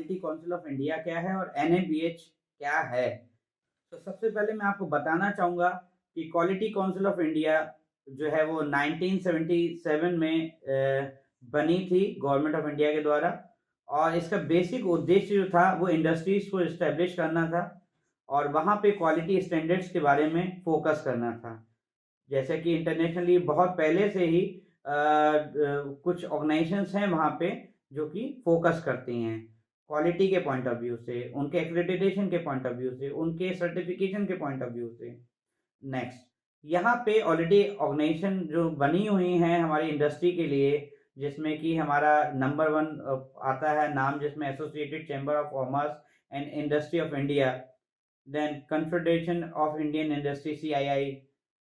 Quality council of India क्या है और एनएबीएच क्या है। तो सबसे पहले मैं आपको बताना चाहूँगा कि क्वालिटी काउंसिल ऑफ इंडिया जो है वो 1977 में बनी थी गवर्नमेंट ऑफ इंडिया के द्वारा, और इसका बेसिक उद्देश्य जो था वो इंडस्ट्रीज को इस्टेब्लिश करना था और वहाँ पे क्वालिटी स्टैंडर्ड्स के बारे में फोकस करना था। जैसे कि इंटरनेशनली बहुत पहले से ही कुछ ऑर्गेनाइजेशंस हैं वहाँ पे जो कि फोकस करती हैं क्वालिटी के पॉइंट ऑफ व्यू से, उनके एक्रेडिटेशन के पॉइंट ऑफ व्यू से, उनके सर्टिफिकेशन के पॉइंट ऑफ व्यू से। नेक्स्ट, यहाँ पे ऑलरेडी ऑर्गेनाइजेशन जो बनी हुई हैं हमारी इंडस्ट्री के लिए, जिसमें कि हमारा नंबर 1 आता है नाम, जिसमें associated chamber of commerce and industry of India, then confederation of Indian industry CII,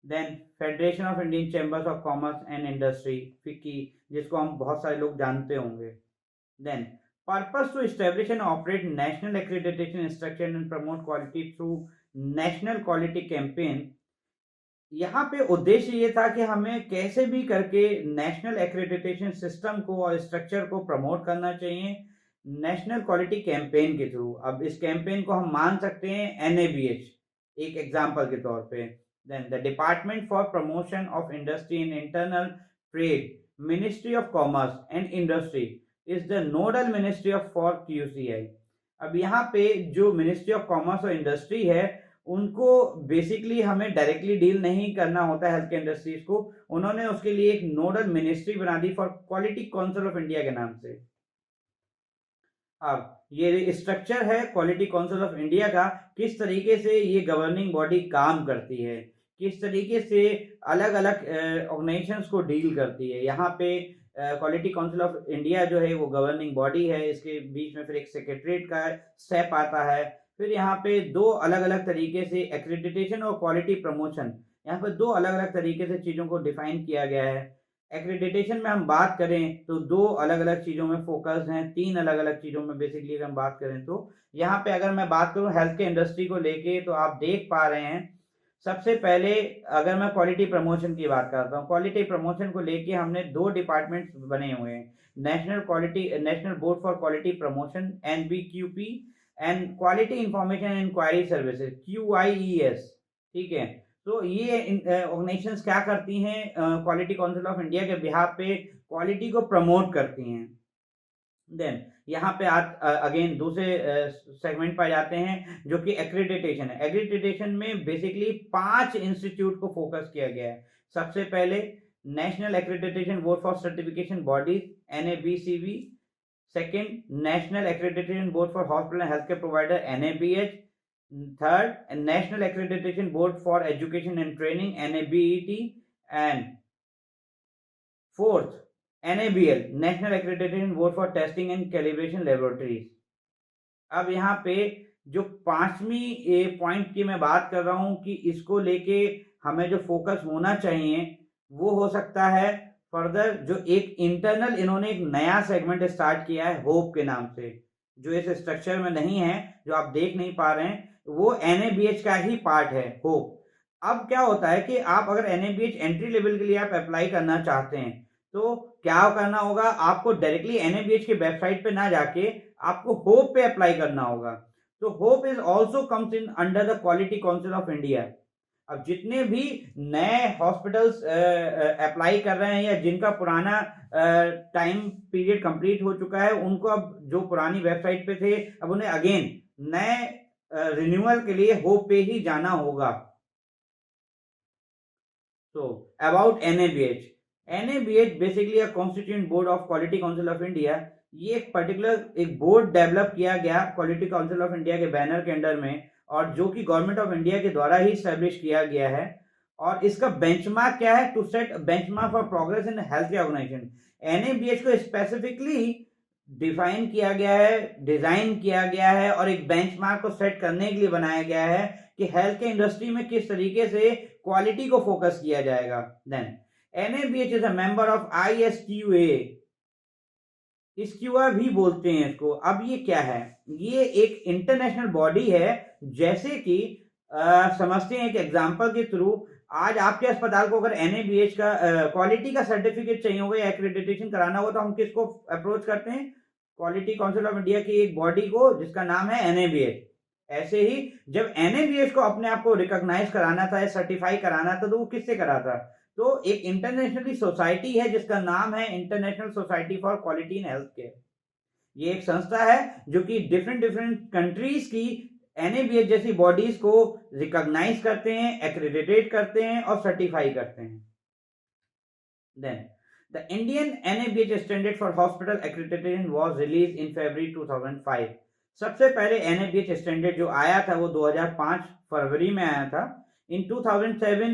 then federation of Indian chambers of commerce and industry FICCI, जिसको हम बहुत सारे लोग जानते होंगे। Then purpose to establish and operate national accreditation structure and promote quality through national quality campaign. यहाँ पे उद्देश्य ये था कि हमें कैसे भी करके नेशनल एक्रेडिटेशन सिस्टम को और स्ट्रक्चर को प्रमोट करना चाहिए नेशनल क्वालिटी कैंपेन के थ्रू। अब इस कैंपेन को हम मान सकते हैं NABH एक एग्जांपल के तौर पे। Then the department for promotion of industry in internal trade, ministry of commerce and industry is the nodal ministry of for QCI। अब यहाँ पे जो मिनिस्ट्री ऑफ कॉमर्स और इंडस्ट्री है उनको बेसिकली हमें डायरेक्टली डील नहीं करना होता है हेल्थ केयर इंडस्ट्रीज को, उन्होंने उसके लिए एक नोडल मिनिस्ट्री बना दी for quality council of India के नाम से। अब ये स्ट्रक्चर है क्वालिटी काउंसिल ऑफ इंडिया का, किस तरीके से ये गवर्निंग बॉडी काम करती है, किस तरीके से अलग अलग ऑर्गेनाइजेशंस को डील करती है। यहाँ पे क्वालिटी काउंसिल ऑफ इंडिया जो है वो गवर्निंग बॉडी है, इसके बीच में फिर एक सेक्रेटरीट का स्टेप आता है, फिर यहाँ पे दो अलग अलग तरीके से एक्रेडिटेशन और क्वालिटी प्रमोशन, यहाँ पे दो अलग अलग तरीके से चीज़ों को डिफाइन किया गया है। एक्रेडिटेशन में हम बात करें तो दो अलग अलग चीज़ों में फोकस हैं, तीन अलग अलग चीज़ों में बेसिकली अगर हम बात करें तो यहाँ पे अगर मैं बात करूँ हेल्थ केयर इंडस्ट्री को लेके तो आप देख पा रहे हैं सबसे पहले अगर मैं क्वालिटी प्रमोशन की बात करता हूँ, क्वालिटी प्रमोशन को लेके हमने दो डिपार्टमेंट्स बने हुए हैं, national board for quality promotion NBQP and quality information inquiry services QIES। ठीक है, तो ये ऑर्गेनाइजेशंस क्या करती हैं, क्वालिटी काउंसिल ऑफ इंडिया के बिहाफ पे क्वालिटी को प्रमोट करती हैं। देन यहाँ पे अगेन दूसरे सेगमेंट पर जाते हैं जो कि एक्रेडिटेशन है। एक्रेडिटेशन में बेसिकली 5 इंस्टीट्यूट को फोकस किया गया है। सबसे पहले national accreditation board for certification bodies NABCB, second national accreditation board for hospital and health care provider NABH, third national accreditation board for education and training NABET, and fourth NABL national accreditation board for testing and calibration laboratories। अब यहाँ पे जो पांचवी point की मैं बात कर रहा हूँ कि इसको लेके हमें जो फोकस होना चाहिए वो हो सकता है फर्दर जो एक इंटरनल इन्होंने एक नया सेगमेंट स्टार्ट किया है होप के नाम से, जो इस स्ट्रक्चर में नहीं है, जो आप देख नहीं पा रहे हैं, वो NABH का ही पार्ट है होप। अब क्या होता है कि आप अगर NABH एंट्री लेवल के लिए आप अप्लाई करना चाहते हैं तो क्या करना होगा, आपको डायरेक्टली NABH के वेबसाइट पे ना जाके आपको होप पे अप्लाई करना होगा। तो hope is also comes in under the quality council of India. अब जितने भी नए हॉस्पिटल्स अप्लाई कर रहे हैं या जिनका पुराना टाइम पीरियड कंप्लीट हो चुका है, उनको अब जो पुरानी वेबसाइट पे थे अब उन्हें अगेन नए रिन्यूअल के लिए होप पे ही जाना होगा। तो about NABH basically a constituent board of quality council of India. ये एक पर्टिकुलर एक बोर्ड डेवलप किया गया क्वालिटी काउंसिल ऑफ इंडिया के बैनर के अंडर में, और जो कि गवर्नमेंट ऑफ इंडिया के द्वारा ही स्टैब्लिश किया गया है। और इसका बेंचमार्क क्या है, to set benchmark for progress in health care organisation. NABH को स्पेसिफिकली डिफाइन किया गया है, डिजाइन किया गया है और एक बेंचमार्क को सेट करने के लिए बनाया गया है कि हेल्थ केयर इंडस्ट्री में किस तरीके से क्वालिटी को फोकस किया जाएगा। Then NABH is a member of ISQA, स्क्यूआ भी बोलते हैं इसको। अब ये क्या है, ये एक इंटरनेशनल बॉडी है, जैसे कि समझते हैं एक एग्जांपल के थ्रू, आज आपके अस्पताल को अगर NABH का क्वालिटी का सर्टिफिकेट चाहिए होगा या एक्रेडिटेशन कराना होगा तो हम किसको अप्रोच करते हैं, क्वालिटी काउंसिल ऑफ इंडिया की एक बॉडी को जिसका नाम है एनएबीएच। ऐसे ही जब एनएबीएच को अपने आप को रिकॉग्नाइज कराना था या सर्टिफाई कराना था तो वो किससे करा था? तो एक इंटरनेशनली सोसाइटी है जिसका नाम है international society for quality in health care. ये एक संस्था है जो कि डिफरेंट डिफरेंट कंट्रीज की एनएबीएच जैसी बॉडीज को रिकॉग्नाइज करते हैं, एक्रेडिटेट करते हैं और सर्टिफाई करते हैं। Then the Indian NABH standard for hospital accreditation was release in February 2005। सबसे पहले एनएबीएच स्टैंडर्ड जो आया था वो 2005 फरवरी में आया था। In 2007,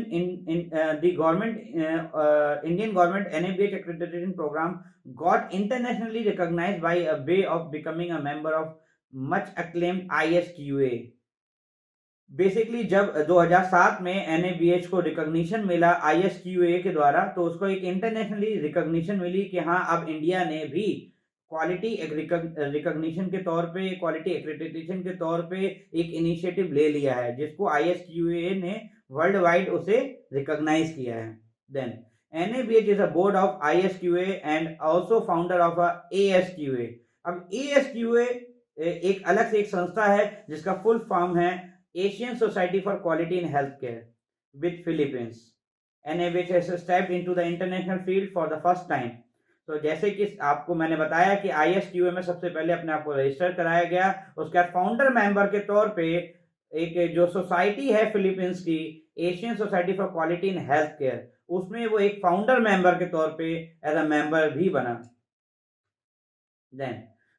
the Indian government NABH accreditation program got internationally recognized by a way of becoming a member of much acclaimed ISQA. Basically जब 2007 में NABH को रिकॉग्निशन मिला ISQA के द्वारा, तो उसको एक इंटरनेशनली रिकॉग्निशन मिली कि हाँ अब इंडिया ने भी क्वालिटी रिकॉग्निशन के तौर पे, क्वालिटी एक्रेडिटेशन के तौर पे एक इनिशिएटिव ले लिया है जिसको ISQA ने वर्ल्ड वाइड उसे रिकॉग्नाइज किया है। Then NABH is a board of ISQA and also founder of ASQA। अब ASQA एक अलग से एक संस्था है जिसका फुल फॉर्म है Asian society for quality in health care with Philippines. NABH has stepped into the international field for the first time। तो जैसे कि आपको मैंने बताया कि ISQA में सबसे पहले अपने आप को रजिस्टर कराया गया, उसके बाद फाउंडर मेंबर के तौर पे एक जो सोसाइटी है फिलीपींस की, Asian society for quality in health care, उसमें वो एक फाउंडर मेंबर के तौर पे एज अ मेंबर भी बना। Then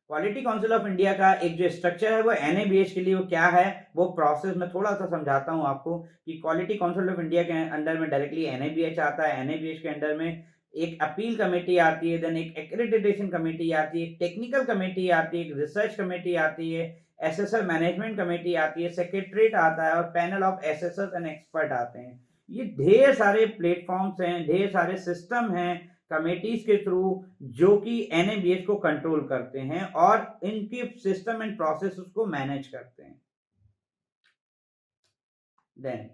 quality council of India का एक जो स्ट्रक्चर है वो NABH के लिए वो क्या है, वो प्रोसेस में थोड़ा सा समझाता हूँ आपको कि क्वालिटी काउंसिल ऑफ इंडिया के अंडर में डायरेक्टली NABH आता है। NABH के अंडर में एक अपील कमेटी आती है, देन एक एक्रेडिटेशन कमेटी आती है, एक टेक्निकल कमेटी आती है, एक रिसर्च कमेटी आती है, एसएसआर मैनेजमेंट कमेटी आती है, सेक्रेटरीट आता है और panel of assessors and expert आते हैं। ये ढेर सारे प्लेटफॉर्म्स हैं, ढेर सारे सिस्टम हैं कमेटीज के थ्रू जो कि NABH को कंट्रोल करते हैं और इनके सिस्टम एंड प्रोसेस को मैनेज करते हैं। देन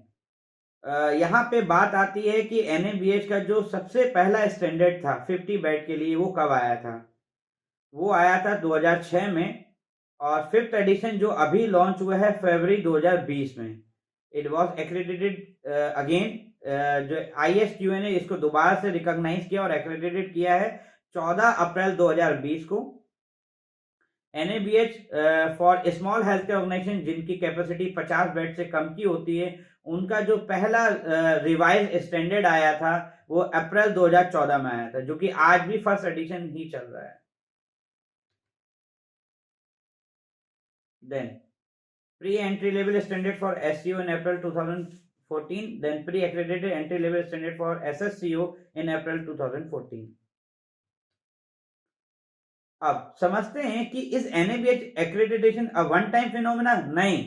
यहाँ पे बात आती है कि NABH का जो सबसे पहला स्टैंडर्ड था 50 बेड के लिए वो कब आया था? वो आया था 2006 में और 5th एडिशन जो अभी लॉन्च हुआ है फरवरी 2020 में। इट वाज एक्रेडिटेड अगेन, जो ISQA ने इसको दोबारा से रिकॉग्नाइज किया और एक्रेडिटेड किया है 14 अप्रैल 2020 को। NABH for small health care organisation जिनकी कैपेसिटी 50 बेड से कम की होती है, उनका जो पहला रिवाइज स्टैंडर्ड आया था वो अप्रैल 2014 में आया था, जो कि आज भी फर्स्ट एडिशन ही चल रहा है। Then pre entry level standard for SCO in April 2014, then pre accredited entry level standard for SSCO in April 2014। अब समझते हैं कि इस NABH accreditation a one time phenomena नहीं।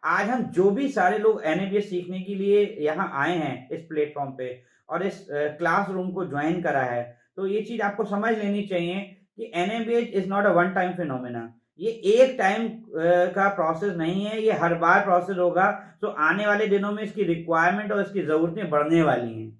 आज हम जो भी सारे लोग NABH सीखने के लिए यहाँ आए हैं इस प्लेटफॉर्म पे और इस क्लासरूम को ज्वाइन करा है, तो ये चीज आपको समझ लेनी चाहिए कि NABH is not a one time phenomena. ये एक टाइम का प्रोसेस नहीं है, ये हर बार प्रोसेस होगा। तो आने वाले दिनों में इसकी रिक्वायरमेंट और इसकी जरूरतें बढ़ने वाली हैं।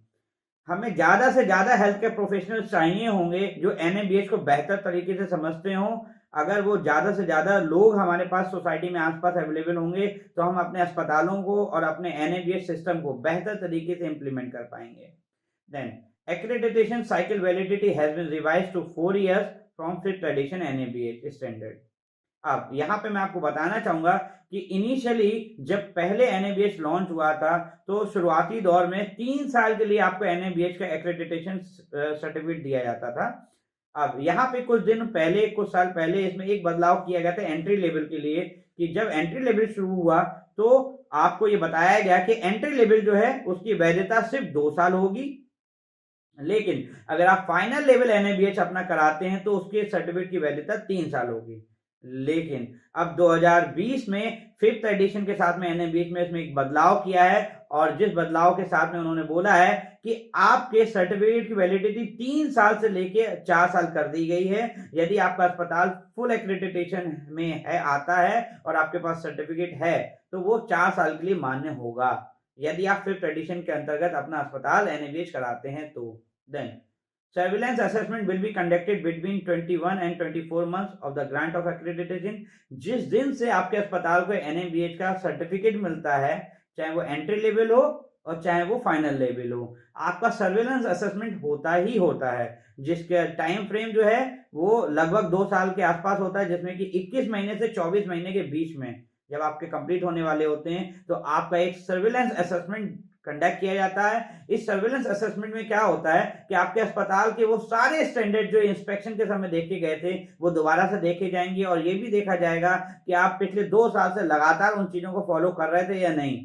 हमें ज्यादा से ज्यादा हेल्थ केयर प्रोफेशनल्स चाहिए होंगे जो NABH को बेहतर तरीके से समझते हों। अगर वो ज्यादा से ज्यादा लोग हमारे पास सोसाइटी में आसपास अवेलेबल होंगे तो हम अपने अस्पतालों को और अपने NABH सिस्टम को बेहतर तरीके से इंप्लीमेंट कर पाएंगे। Then accreditation cycle validity has been revised to 4 years from 5th edition NABH standard। अब यहाँ पे मैं आपको बताना चाहूंगा कि इनिशियली जब पहले NABH लॉन्च हुआ था तो शुरुआती दौर में 3 साल के लिए आपको NABH का एक्रेडिटेशन सर्टिफिकेट दिया जाता था। अब यहाँ पे कुछ साल पहले इसमें एक बदलाव किया गया था एंट्री लेवल के लिए, कि जब एंट्री लेवल शुरू हुआ तो आपको ये बताया गया कि एंट्री लेवल जो है उसकी वैधता सिर्फ 2 साल होगी, लेकिन अगर आप फाइनल लेवल NABH अपना कराते हैं तो उसके सर्टिफिकेट की वैधता 3 साल होगी। लेकिन अब 2020 में 5th एडिशन के साथ में NABH में इसमें एक बदलाव किया है और जिस बदलाव के साथ में उन्होंने बोला है कि आपके सर्टिफिकेट की वैलिडिटी 3 साल से लेके 4 साल कर दी गई है। यदि आपका अस्पताल फुल एक्रेडिटेशन में है, आता है और आपके पास सर्टिफिकेट है तो वो 4 साल के लिए मान्य होगा यदि आप 5th एडिशन के अंतर्गत अपना अस्पताल NABH कराते हैं तो। Then Surveillance assessment will be conducted between 21 and 24 months of the grant of accreditation. जिस दिन से आपके अस्पताल को NABH का सर्टिफिकेट मिलता है, चाहे वो एंट्री लेवल हो और चाहे वो फाइनल लेवल हो, आपका सर्वेलेंस असेसमेंट होता ही होता है, जिसका टाइम फ्रेम जो है वो लगभग 2 साल के आसपास होता है, जिसमें कि 21 महीने से 24 महीने के बीच में जब आपके कंप्लीट होने वाले होते हैं तो आपका एक सर्वेलेंस असेसमेंट कंडक्ट किया जाता है। इस सर्वेलेंस असेसमेंट में क्या होता है कि आपके अस्पताल के वो सारे स्टैंडर्ड जो इंस्पेक्शन के समय देखे गए थे वो दोबारा से देखे जाएंगे और ये भी देखा जाएगा कि आप पिछले 2 साल से लगातार उन चीजों को फॉलो कर रहे थे या नहीं।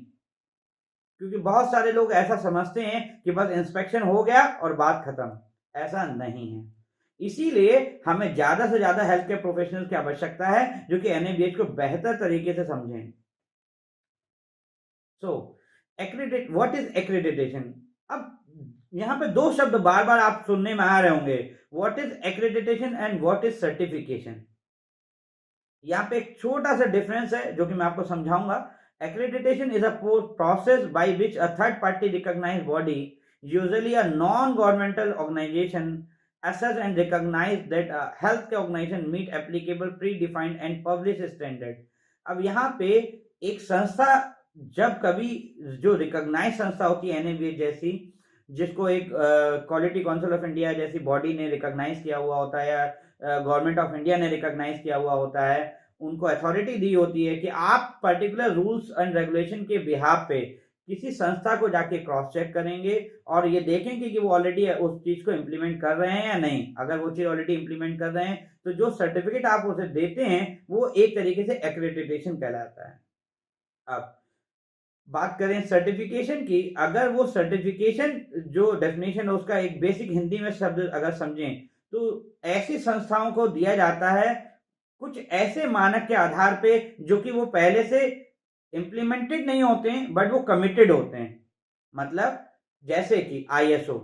क्योंकि बहुत सारे लोग ऐसा समझते हैं कि बस इंस्पेक्शन हो गया और बात खत्म, ऐसा नहीं है। इसीलिए हमें ज्यादा से ज्यादा हेल्थ केयर प्रोफेशनल्स की आवश्यकता है जो कि NABH को बेहतर तरीके से समझें। So what is accreditation? अब यहाँ पे 2 शब्द बार बार आप सुनने में आ रहे होंगे, what is accreditation and what is certification. यहाँ पे एक छोटा सा डिफरेंस है जो कि मैं आपको समझाऊंगा। Accreditation is a process by which a third party recognized body, usually a non-governmental organization, assess and recognize that a healthcare organization meet applicable predefined and published standard. अब यहाँ पे एक संस्था जब कभी जो रिकॉग्नाइज संस्था होती है NABH जैसी, जिसको एक क्वालिटी काउंसिल ऑफ इंडिया जैसी बॉडी ने रिकॉग्नाइज किया हुआ होता है या गवर्नमेंट ऑफ इंडिया ने रिकॉग्नाइज किया हुआ होता है, उनको अथॉरिटी दी होती है कि आप पर्टिकुलर रूल्स एंड रेगुलेशन के बिहाफ पे किसी संस्था को जाके क्रॉस चेक करेंगे और ये देखेंगे कि वो ऑलरेडी उस चीज को इम्प्लीमेंट कर रहे हैं या नहीं। अगर वो चीज ऑलरेडी इम्प्लीमेंट कर रहे हैं तो जो सर्टिफिकेट आप उसे देते हैं वो एक तरीके से एक्रेडिटेशन कहलाता है। अब बात करें सर्टिफिकेशन की, अगर वो सर्टिफिकेशन जो डेफिनेशन है उसका एक बेसिक हिंदी में शब्द अगर समझें तो ऐसी संस्थाओं को दिया जाता है कुछ ऐसे मानक के आधार पे जो कि वो पहले से इंप्लीमेंटेड नहीं होते हैं बट वो कमिटेड होते हैं। मतलब जैसे कि ISO,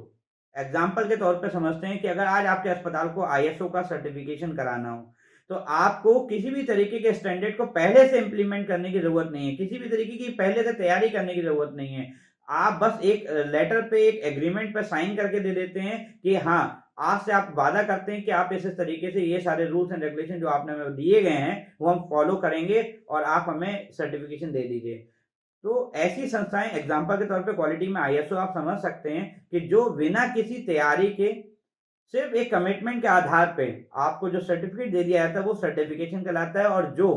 एग्जाम्पल के तौर पे समझते हैं कि अगर आज आपके अस्पताल को ISO का सर्टिफिकेशन कराना हो तो आपको किसी भी तरीके के स्टैंडर्ड को पहले से इंप्लीमेंट करने की जरूरत नहीं है, किसी भी तरीके की पहले से तैयारी करने की जरूरत नहीं है। आप बस एक लेटर पे एक एग्रीमेंट पे साइन करके दे देते हैं कि हाँ आज से आप वादा करते हैं कि आप इस तरीके से ये सारे रूल्स एंड रेगुलेशन जो आपने हमें दिए गए हैं वो हम फॉलो करेंगे और आप हमें सर्टिफिकेशन दे दीजिए। तो ऐसी संस्थाएं एग्जाम्पल के तौर पे क्वालिटी में ISO आप समझ सकते हैं कि जो बिना किसी तैयारी के सिर्फ एक कमिटमेंट के आधार पे आपको जो सर्टिफिकेट दे दिया जाता है वो सर्टिफिकेशन कहलाता है। और जो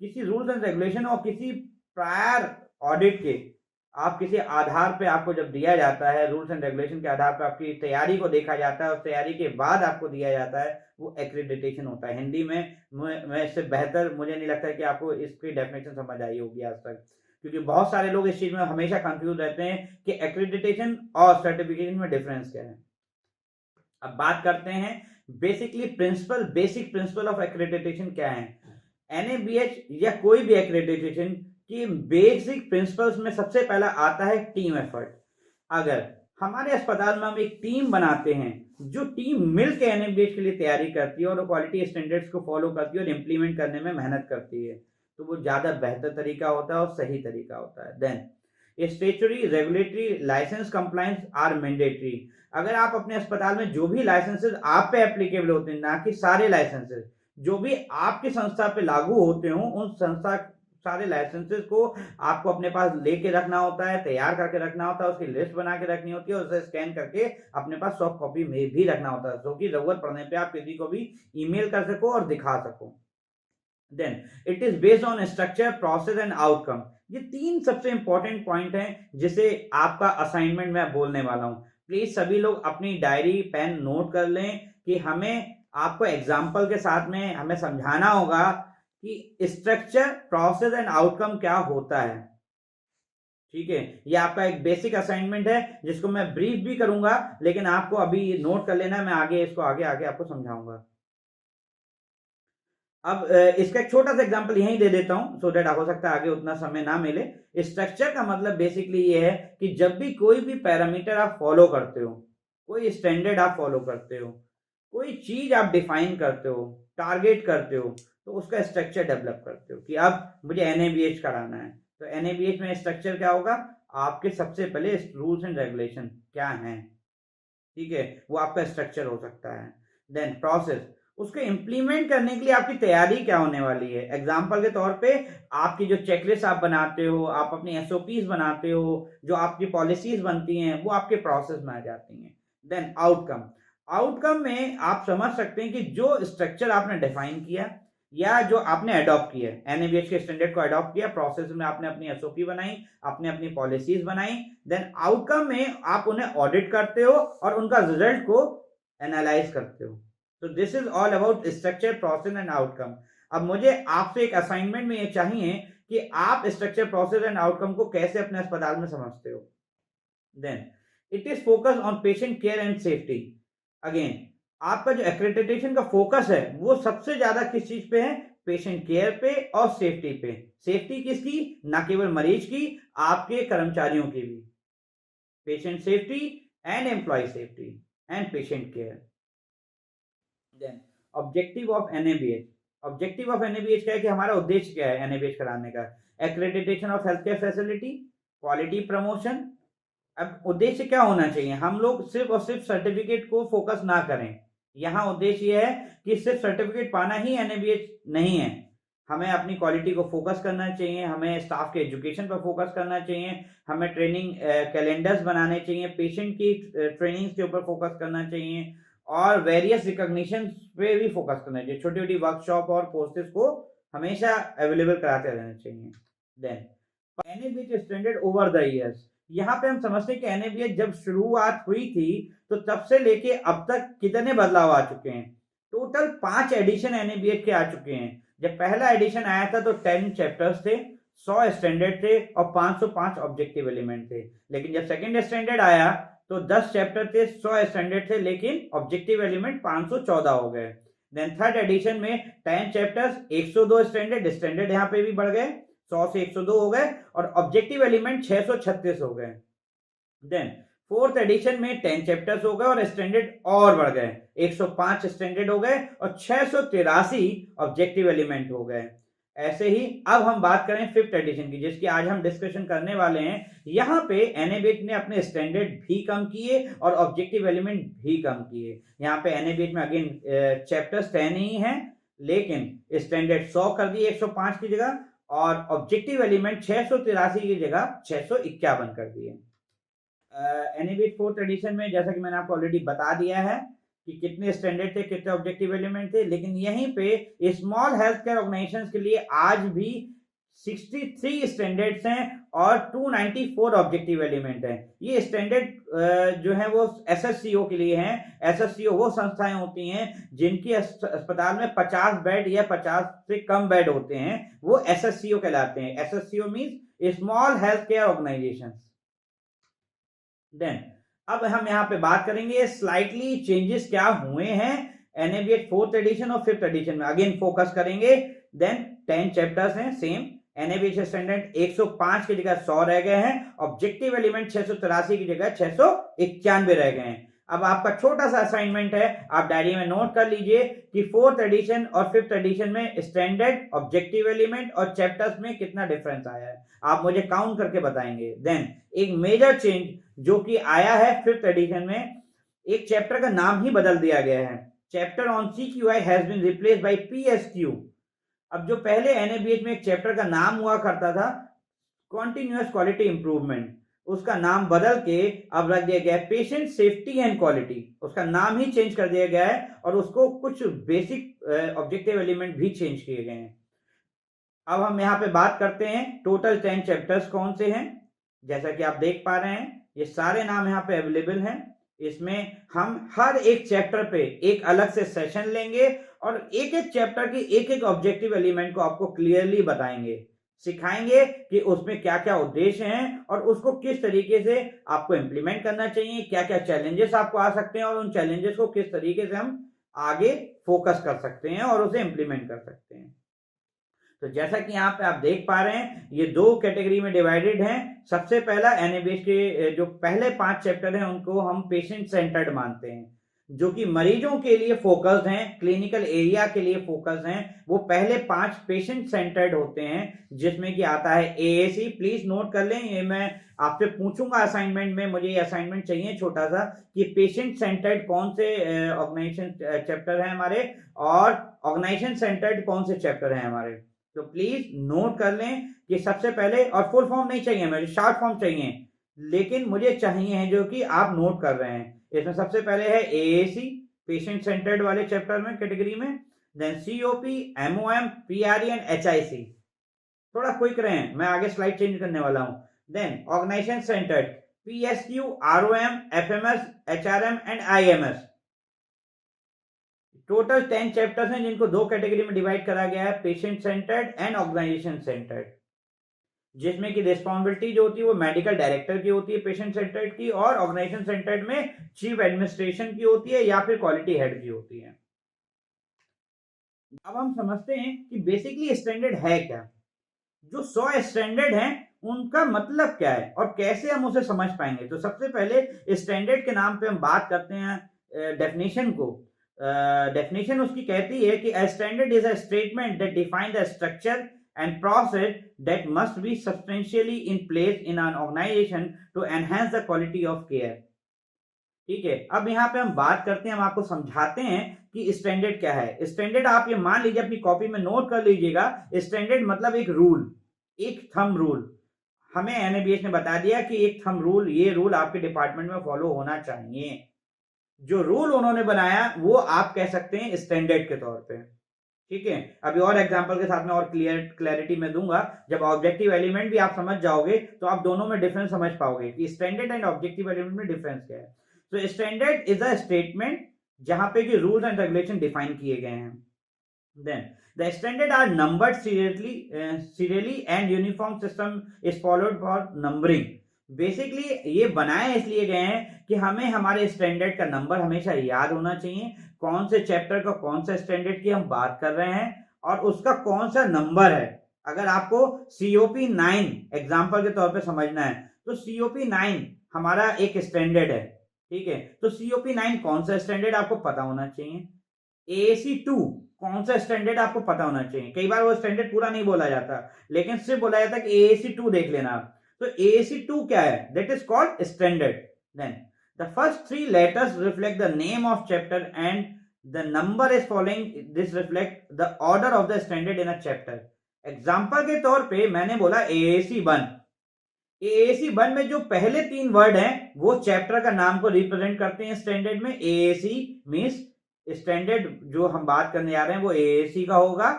किसी रूल्स एंड रेगुलेशन और किसी प्रायर ऑडिट के आप किसी आधार पे आपको जब दिया जाता है, रूल्स एंड रेगुलेशन के आधार पे आपकी तैयारी को देखा जाता है और तैयारी के बाद आपको दिया जाता है, वो एक्रेडिटेशन होता है। हिंदी में मैं इससे बेहतर मुझे नहीं लगता है कि आपको इसकी डेफिनेशन समझ आई होगी आज तक, क्योंकि बहुत सारे लोग इस चीज में हमेशा कंफ्यूज रहते हैं कि एक्रेडिटेशन और सर्टिफिकेशन में डिफरेंस क्या है। अब बात करते हैं बेसिक प्रिंसिपल ऑफ एक्रेडिटेशन क्या है। NABH या कोई भी एक्रेडिटेशन की बेसिक प्रिंसिपल्स में सबसे पहला आता है टीम एफर्ट। अगर हमारे अस्पताल में हम एक टीम बनाते हैं, जो टीम मिलकर NABH के लिए तैयारी करती है और क्वालिटी स्टैंडर्ड्स को फॉलो करती है और इंप्लीमेंट करने में मेहनत करती है, तो वो ज्यादा बेहतर तरीका होता है और सही तरीका होता है। Then statutory regulatory licence compliance are mandatory. अगर आप अपने अस्पताल में जो भी लाइसेंसेस आप पे एप्लीकेबल होते हैं, ना कि सारे लाइसेंसेस जो भी आपकी संस्था पे लागू होते हो, उन संस्था सारे लाइसेंसेस को आपको अपने पास लेके रखना होता है, तैयार करके रखना होता है, उसकी लिस्ट बना के रखनी होती है, उसे स्कैन करके अपने पास सॉफ्ट कॉपी में भी रखना होता है, जो कि जरूरत पड़ने पे आप किसी को भी ईमेल कर सको और दिखा सको। Then it is based on structure, process and outcome. ये 3 सबसे इंपॉर्टेंट पॉइंट हैं जिसे आपका असाइनमेंट में बोलने वाला हूं। प्लीज सभी लोग अपनी डायरी पेन नोट कर लें कि हमें आपको एग्जाम्पल के साथ में हमें समझाना होगा कि स्ट्रक्चर, प्रोसेस एंड आउटकम क्या होता है। ठीक है, ये आपका एक बेसिक असाइनमेंट है जिसको मैं ब्रीफ भी करूंगा, लेकिन आपको अभी नोट कर लेना, मैं आगे इसको आगे आगे आपको समझाऊंगा। अब इसका एक छोटा सा एग्जांपल यहीं दे देता हूं सो दैट हो सकता है आगे उतना समय ना मिले। स्ट्रक्चर का मतलब बेसिकली ये है कि जब भी कोई भी पैरामीटर आप फॉलो करते हो, कोई स्टैंडर्ड आप फॉलो करते हो, कोई चीज आप डिफाइन करते हो, टारगेट करते हो, तो उसका स्ट्रक्चर डेवलप करते हो कि अब मुझे NABH कराना है। तो NABH में स्ट्रक्चर क्या होगा, आपके सबसे पहले रूल्स एंड रेगुलेशन क्या हैं, ठीक है, वो आपका स्ट्रक्चर हो सकता है। देन प्रोसेस, उसको इम्प्लीमेंट करने के लिए आपकी तैयारी क्या होने वाली है। एग्जाम्पल के तौर पे आपकी जो चेकलिस्ट आप बनाते हो, आप अपनी एसओपीज बनाते हो, जो आपकी पॉलिसीज बनती हैं, वो आपके प्रोसेस में आ जाती हैं। देन आउटकम, आउटकम में आप समझ सकते हैं कि जो स्ट्रक्चर आपने डिफाइन किया या जो आपने अडॉप्ट किया, एनएबीएच के स्टैंडर्ड को अडॉप्ट किया, प्रोसेस में आपने अपनी एसओपी बनाई, आपने अपनी पॉलिसीज बनाई, देन आउटकम में आप उन्हें ऑडिट करते हो और उनका रिजल्ट को एनालाइज करते हो। तो this is all about structure, process and outcome. अब मुझे आपसे एक असाइनमेंट में ये चाहिए कि आप स्ट्रक्चर, प्रोसेस एंड आउटकम को कैसे अपने अस्पताल में समझते हो। Then it is focus on patient care and safety. Again आपका जो एक्रेडिटेशन का फोकस है वो सबसे ज्यादा किस चीज पे है, पेशेंट केयर पे और सेफ्टी पे। सेफ्टी किसकी, ना केवल मरीज की, आपके कर्मचारियों की भी। Patient safety and employ safety and patient care. Then objective of NABH, objective of NABH क्या है कि हमारा उद्देश्य क्या है एनएबीएच कराने का। Accreditation of health care facility, quality promotion. अब उद्देश्य क्या होना चाहिए, हम लोग सिर्फ और सिर्फ सर्टिफिकेट को फोकस ना करें। यहाँ उद्देश्य यह है कि सिर्फ सर्टिफिकेट पाना ही एनएबीएच नहीं है, हमें अपनी क्वालिटी को फोकस करना चाहिए, हमें स्टाफ के एजुकेशन पर फोकस करना चाहिए, हमें ट्रेनिंग कैलेंडर्स बनाने चाहिए, पेशेंट की ट्रेनिंग के ऊपर फोकस करना चाहिए और वेरियस रिकॉग्निशन पे भी फोकस करना चाहिए। छोटी छोटी वर्कशॉप और कोर्सेज को हमेशा अवेलेबल कराते रहना चाहिए। Then NABH standard over the years, यहाँ पे हम समझते हैं कि एनएबीएच जब शुरुआत हुई थी तो तब से लेके अब तक कितने बदलाव आ चुके हैं। टोटल 5 एडिशन एनएबीएच के आ चुके हैं। जब पहला एडिशन आया था तो 10 चैप्टर्स थे, 100 स्टैंडर्ड थे और 505 ऑब्जेक्टिव एलिमेंट थे। लेकिन जब सेकंड स्टैंडर्ड आया तो 10 चैप्टर थे, 100 स्टैंडर्ड थे, लेकिन ऑब्जेक्टिव एलिमेंट 514 हो गए। देन थर्ड एडिशन में 10 चैप्टर्स, 102 स्टैंडर्ड यहाँ पे भी बढ़ गए, 100 से 102 हो गए और ऑब्जेक्टिव एलिमेंट 636 हो गए। देन फोर्थ एडिशन में 10 चैप्टर्स हो गए और स्टैंडर्ड और बढ़ गए, 105 स्टैंडर्ड हो गए और 683 ऑब्जेक्टिव एलिमेंट हो गए। ऐसे ही अब हम बात करें फिफ्थ एडिशन की, जिसकी आज हम डिस्कशन करने वाले हैं। यहाँ पे एनएबीएच ने अपने स्टैंडर्ड भी कम किए और ऑब्जेक्टिव एलिमेंट भी कम किए। यहाँ पे एनएबीएच में अगेन चैप्टर्स 10 ही हैं, लेकिन स्टैंडर्ड 100 कर दिए 105 की जगह और ऑब्जेक्टिव एलिमेंट 683 की जगह 651 कर दिए। एनएबीएच फोर्थ एडिशन में जैसा कि मैंने आपको ऑलरेडी बता दिया है कि कितने स्टैंडर्ड थे, कितने ऑब्जेक्टिव एलिमेंट थे, लेकिन यहीं पे स्मॉल हेल्थ केयर ऑर्गेनाइजेशंस के लिए आज भी 63 स्टैंडर्ड्स हैं और 294 ऑब्जेक्टिव एलिमेंट हैं। ये स्टैंडर्ड जो है वो एसएससीओ के लिए हैं। एसएससीओ वो संस्थाएं होती हैं जिनकी अस्पताल में 50 बेड या 50 से कम बेड होते हैं, वो एसएससीओ कहलाते हैं। SSCO means small health care organisations. Then अब हम यहाँ पे बात करेंगे स्लाइटली चेंजेस क्या हुए हैं एनएबीएच फोर्थ एडिशन और फिफ्थ एडिशन में। अगेन फोकस करेंगे। देन 10 चैप्टर्स हैं सेम, एनएबीएच स्टैंडर्ड 105 की जगह 100 रह गए हैं, ऑब्जेक्टिव एलिमेंट 683 की जगह 691 रह गए हैं। अब आपका छोटा सा असाइनमेंट है, आप डायरी में नोट कर लीजिए कि फोर्थ एडिशन और फिफ्थ एडिशन में स्टैंडर्ड, ऑब्जेक्टिव एलिमेंट और चैप्टर्स में कितना डिफरेंस आया है, आप मुझे काउंट करके बताएंगे। देन एक मेजर चेंज जो कि आया है फिफ्थ एडिशन में, एक चैप्टर का नाम ही बदल दिया गया है। Chapter on CQI has been replaced by PSQ। अब जो पहले एनएबीएच में एक चैप्टर का नाम हुआ करता था कॉन्टिन्यूअस क्वालिटी इंप्रूवमेंट, उसका नाम बदल के अब रख दिया गया है पेशेंट सेफ्टी एंड क्वालिटी। उसका नाम ही चेंज कर दिया गया है और उसको कुछ बेसिक ऑब्जेक्टिव एलिमेंट भी चेंज किए गए हैं। अब हम यहाँ पे बात करते हैं टोटल 10 चैप्टर्स कौन से हैं। जैसा कि आप देख पा रहे हैं ये सारे नाम यहाँ पे अवेलेबल हैं। इसमें हम हर एक चैप्टर पे एक अलग से सेशन लेंगे और एक एक चैप्टर की एक एक ऑब्जेक्टिव एलिमेंट को आपको क्लियरली बताएंगे, सिखाएंगे कि उसमें क्या क्या उद्देश्य हैं और उसको किस तरीके से आपको इंप्लीमेंट करना चाहिए, क्या क्या चैलेंजेस आपको आ सकते हैं और उन चैलेंजेस को किस तरीके से हम आगे फोकस कर सकते हैं और उसे इंप्लीमेंट कर सकते हैं। तो जैसा कि यहाँ पे आप देख पा रहे हैं ये 2 कैटेगरी में डिवाइडेड हैं। सबसे पहला एनएबीएच के जो पहले 5 चैप्टर हैं उनको हम पेशेंट सेंटर्ड मानते हैं। जो कि मरीजों के लिए फोकस्ड हैं, क्लिनिकल एरिया के लिए फोकस्ड हैं, वो पहले 5 पेशेंट सेंटर्ड होते हैं, जिसमें कि आता है एएसी। प्लीज नोट कर लें, ये मैं आपसे पूछूंगा असाइनमेंट में, मुझे ये असाइनमेंट चाहिए छोटा सा, कि पेशेंट सेंटर्ड कौन से ऑर्गेनाइजेशन चैप्टर है हमारे, और ऑर्गेनाइजेशन सेंटर्ड कौन से चैप्टर है हमारे। तो प्लीज नोट कर लें कि सबसे पहले, और फुल फॉर्म नहीं चाहिए मुझे, शॉर्ट फॉर्म चाहिए, लेकिन मुझे चाहिए है जो कि आप नोट कर रहे हैं। इसमें सबसे पहले है एएसी, पेशेंट सेंटर्ड वाले चैप्टर में, कैटेगरी में, then COP, MOM, PRE and एचआईसी। थोड़ा क्विक रहें, मैं आगे स्लाइड चेंज करने वाला हूं। Then organisation centred, PSQ, ROM, FMS, HRM and IMS. Total 10 chapters हैं, जिनको 2 कैटेगरी में डिवाइड करा गया है, patient centred and organisation centred, जिसमें कि रिस्पॉन्सिबिलिटी जो होती है वो मेडिकल डायरेक्टर की होती है पेशेंट सेंटर्ड की, और ऑर्गेनाइजेशन सेंटर्ड में चीफ एडमिनिस्ट्रेशन की होती है या फिर क्वालिटी हेड की होती है। अब हम समझते हैं कि बेसिकली स्टैंडर्ड है क्या, जो 100 स्टैंडर्ड हैं उनका मतलब क्या है और कैसे हम उसे समझ पाएंगे। तो सबसे पहले स्टैंडर्ड के नाम पे हम बात करते हैं डेफिनेशन को। डेफिनेशन उसकी कहती है कि a standard is a statement that define the structure and process that must be substantially in place in an organization to enhance the quality of care। ठीक है, अब यहाँ पे हम बात करते हैं, हम आपको समझाते हैं कि स्टैंडर्ड क्या है। स्टैंडर्ड आप ये मान लीजिए, अपनी कॉपी में नोट कर लीजिएगा, स्टैंडर्ड मतलब एक रूल, एक थंब रूल। हमें एनएबीएच ने बता दिया कि एक थंब रूल, ये रूल आपके डिपार्टमेंट में फॉलो होना चाहिए। जो रूल उन्होंने बनाया वो आप कह सकते हैं स्टैंडर्ड के तौर पे। ठीक है, अभी और एग्जांपल के साथ में और क्लैरिटी में दूंगा। जब ऑब्जेक्टिव एलिमेंट भी आप समझ जाओगे तो आप दोनों में डिफरेंस समझ पाओगे कि स्टैंडर्ड एंड ऑब्जेक्टिव एलिमेंट में डिफरेंस क्या है। तो स्टैंडर्ड इज अ स्टेटमेंट जहां पे कि रूल्स एंड रेगुलेशन डिफाइन किए गए हैं। Then the standard are numbered serially and uniform system is followed for numbering. Basically ये बनाए इसलिए गए हैं कि हमें हमारे स्टैंडर्ड का नंबर हमेशा याद होना चाहिए, कौन से चैप्टर का कौन सा स्टैंडर्ड की हम बात कर रहे हैं और उसका कौन सा नंबर है। अगर आपको सीओपी 9 एग्जांपल के तौर पे समझना है तो सीओपी 9 हमारा एक स्टैंडर्ड है। ठीक है, तो सीओपी 9 कौन सा स्टैंडर्ड आपको पता होना चाहिए। एएसी 2 कौन सा स्टैंडर्ड आपको पता होना चाहिए। कई बार वो स्टैंडर्ड पूरा नहीं बोला जाता, लेकिन सिर्फ बोला जाता कि एएसी 2 देख लेना आप। तो एएसी 2 क्या है, that is called standard. Then the first 3 letters reflect the name of chapter and the number is following this reflect the order of the standard in a chapter। Example के तौर पे मैंने बोला एएसी 1। एएसी 1 में जो पहले 3 word हैं वो चैप्टर का नाम को रिप्रेजेंट करते हैं स्टैंडर्ड में। एएसी मींस स्टैंडर्ड जो हम बात करने जा रहे हैं वो एएसी का होगा,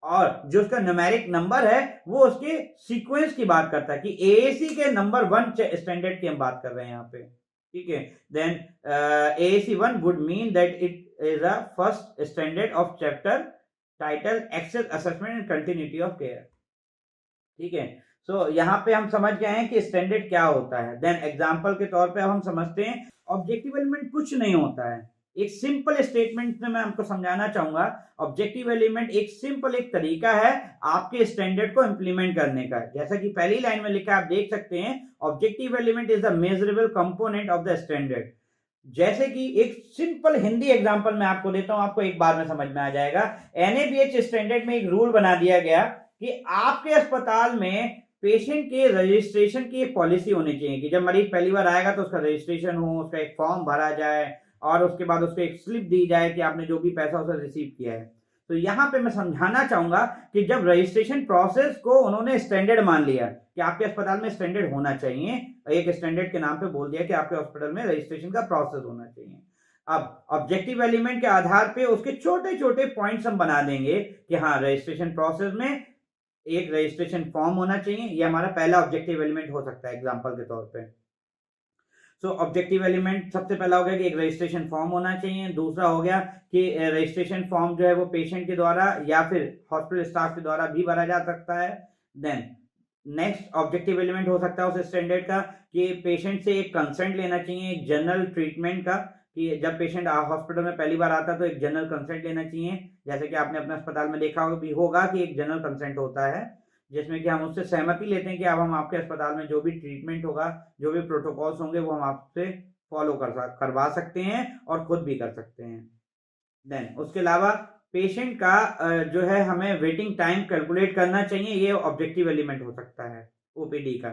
और जो उसका न्यूमेरिक नंबर है वो उसके सीक्वेंस की बात करता है कि एएसी के नंबर 1 स्टैंडर्ड की हम बात कर रहे हैं यहाँ पे। ठीक है, then AAC 1 would mean that it is a first standard of chapter title access assessment and continuity of care. ठीक है, सो यहाँ पे हम समझ गए हैं कि स्टैंडर्ड क्या होता है। देन एग्जांपल के तौर पे अब हम समझते हैं ऑब्जेक्टिव एलिमेंट कुछ नहीं होता है। एक सिंपल स्टेटमेंट में मैं आपको समझाना चाहूंगा, ऑब्जेक्टिव एलिमेंट एक सिंपल एक तरीका है आपके स्टैंडर्ड को इंप्लीमेंट करने का। जैसा कि पहली लाइन में लिखा आप देख सकते हैं, objective element is the measurable component of the standard. जैसे कि एक सिंपल हिंदी एग्जांपल मैं आपको देता हूं, आपको एक बार में समझ में आ जाएगा। एनएबीएच स्टैंडर्ड में एक रूल बना दिया गया कि आपके अस्पताल में पेशेंट के रजिस्ट्रेशन की एक पॉलिसी होनी चाहिए कि जब मरीज पहली बार आएगा तो उसका रजिस्ट्रेशन हो, उसका एक फॉर्म भरा जाए और उसके बाद उसको एक स्लिप दी जाए कि आपने जो भी पैसा उसे रिसीव किया है। तो यहाँ पे मैं समझाना चाहूंगा कि जब रजिस्ट्रेशन प्रोसेस को उन्होंने स्टैंडर्ड मान लिया कि आपके अस्पताल में स्टैंडर्ड होना चाहिए, एक स्टैंडर्ड के नाम पे बोल दिया कि आपके हॉस्पिटल में रजिस्ट्रेशन का प्रोसेस होना चाहिए। अब ऑब्जेक्टिव एलिमेंट के आधार पे उसके छोटे छोटे पॉइंट्स हम बना देंगे कि हाँ, रजिस्ट्रेशन प्रोसेस में एक रजिस्ट्रेशन फॉर्म होना चाहिए, ये हमारा पहला ऑब्जेक्टिव एलिमेंट हो सकता है एग्जांपल के तौर पे। सो ऑब्जेक्टिव एलिमेंट सबसे पहला हो गया कि एक रजिस्ट्रेशन फॉर्म होना चाहिए। दूसरा हो गया कि रजिस्ट्रेशन फॉर्म जो है वो पेशेंट के द्वारा या फिर हॉस्पिटल स्टाफ के द्वारा भी भरा जा सकता है। देन नेक्स्ट ऑब्जेक्टिव एलिमेंट हो सकता है उस स्टैंडर्ड का कि पेशेंट से एक कंसेंट लेना चाहिए, एक जनरल ट्रीटमेंट का, कि जब पेशेंट हॉस्पिटल में पहली बार आता है तो एक जनरल कंसेंट लेना चाहिए। जैसे कि आपने अपने अस्पताल में देखा भी होगा कि एक जनरल कंसेंट होता है जिसमें कि हम उससे सहमति लेते हैं कि अब हम आपके अस्पताल में जो भी ट्रीटमेंट होगा, जो भी प्रोटोकॉल्स होंगे वो हम आपसे फॉलो करवा सकते हैं और खुद भी कर सकते हैं। देन उसके अलावा पेशेंट का जो है हमें वेटिंग टाइम कैलकुलेट करना चाहिए, ये ऑब्जेक्टिव एलिमेंट हो सकता है ओपीडी का।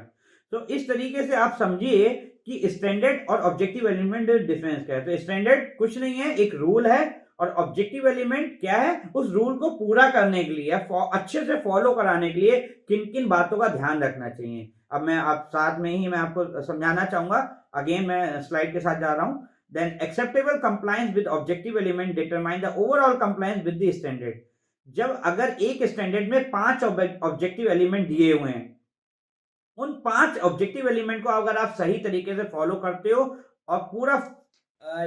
तो इस तरीके से आप समझिए कि स्टैंडर्ड और ऑब्जेक्टिव एलिमेंट डिफरेंस क्या है। तो स्टैंडर्ड कुछ नहीं है, एक रूल है, और ऑब्जेक्टिव एलिमेंट क्या है, उस रूल को पूरा करने के लिए, अच्छे से फॉलो कराने के लिए किन किन बातों का ध्यान रखना चाहिए। अब मैं आप साथ में ही मैं आपको समझाना चाहूंगा। अगेन मैं स्लाइड के साथ जा रहा हूं। Then acceptable compliance with objective element determine the overall compliance with the standard. जब अगर एक स्टैंडर्ड में 5 ऑब्जेक्टिव एलिमेंट दिए हुए हैं, उन 5 ऑब्जेक्टिव एलिमेंट को अगर आप सही तरीके से फॉलो करते हो और पूरा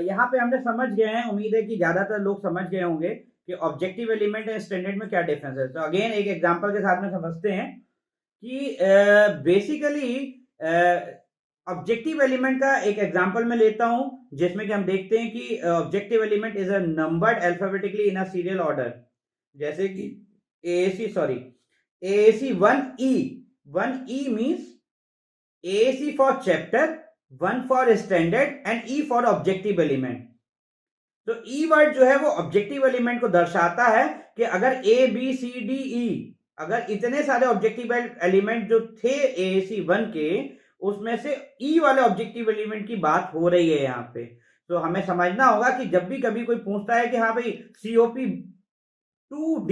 यहाँ पे हमने समझ गए हैं, उम्मीद है कि ज्यादातर लोग समझ गए होंगे कि ऑब्जेक्टिव एलिमेंट एंड स्टैंडर्ड में क्या डिफरेंस है। तो अगेन एक एग्जांपल के साथ में समझते हैं कि बेसिकली ऑब्जेक्टिव एलिमेंट का एक एग्जांपल मैं लेता हूं, जिसमें कि हम देखते हैं कि objective element is a numbered alphabetically in a serial order. जैसे कि AAC 1E means AAC for chapter, 1 for standard and E for objective element। तो E वर्ड जो है वो ऑब्जेक्टिव एलिमेंट को दर्शाता है कि अगर ABCDE, अगर इतने सारे ऑब्जेक्टिव एलिमेंट जो थे AAC 1 के, उसमें से E वाले ऑब्जेक्टिव एलिमेंट की बात हो रही है यहाँ पे। तो हमें समझना होगा कि जब भी कभी कोई पूछता है कि हाँ भाई COP2D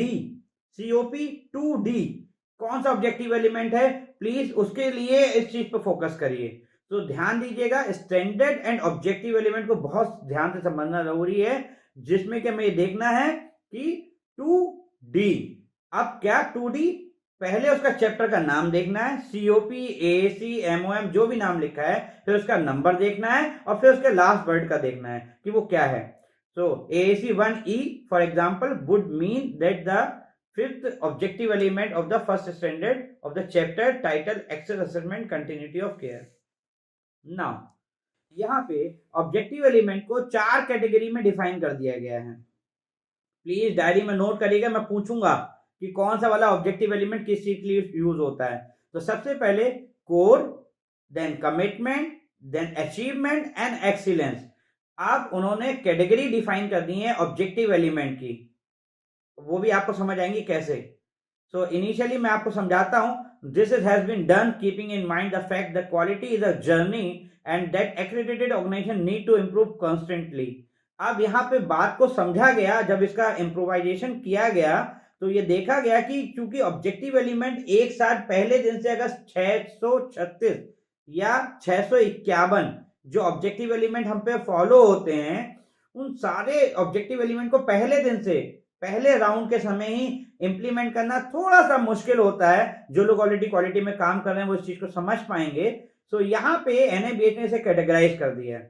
कौन सा ऑब्जेक्टिव एलिमेंट है, प्लीज उसके लिए इस चीज पर फोकस करिए। तो ध्यान दीजिएगा, स्टैंडर्ड एंड ऑब्जेक्टिव एलिमेंट को बहुत ध्यान से समझना जरूरी है, जिसमें कि हमें ये देखना है कि 2D। अब क्या 2D, पहले उसका चैप्टर का नाम देखना है, COP AAC MOM जो भी नाम लिखा है, फिर उसका नंबर देखना है और फिर उसके लास्ट वर्ड का देखना है कि वो क्या है। So AAC 1E for example would mean that the fifth objective element of the first standard of the chapter titled Access Assessment Continuity of Care। Now यहाँ पे ऑब्जेक्टिव एलिमेंट को 4 कैटेगरी में डिफाइन कर दिया गया है। प्लीज डायरी में note करिएगा, मैं पूछूंगा कि कौन सा वाला ऑब्जेक्टिव एलिमेंट किस चीज के लिए यूज होता है। तो सबसे पहले core, then commitment, then achievement and excellence. अब उन्होंने कैटेगरी डिफाइन कर दी है ऑब्जेक्टिव एलिमेंट की, वो भी आपको समझ आएंगी कैसे। सो इनिशियली मैं आपको समझाता हूं। This is has been done keeping in mind the fact that quality is a journey and that accredited organisation need to improve constantly. अब यहाँ पे बात को समझा गया, जब इसका इम्प्रोवाइजेशन किया गया तो ये देखा गया कि चूंकि ऑब्जेक्टिव एलिमेंट एक साथ पहले दिन से अगर 636 या 651 जो ऑब्जेक्टिव एलिमेंट हम पे फॉलो होते हैं, उन सारे ऑब्जेक्टिव एलिमेंट को पहले दिन से, पहले राउंड के समय ही इंप्लीमेंट करना थोड़ा सा मुश्किल होता है। जो लोग ऑलरेडी क्वालिटी में काम कर रहे हैं वो इस चीज को समझ पाएंगे। सो यहाँ पे NABH ने इसे कैटेगराइज कर दिया है,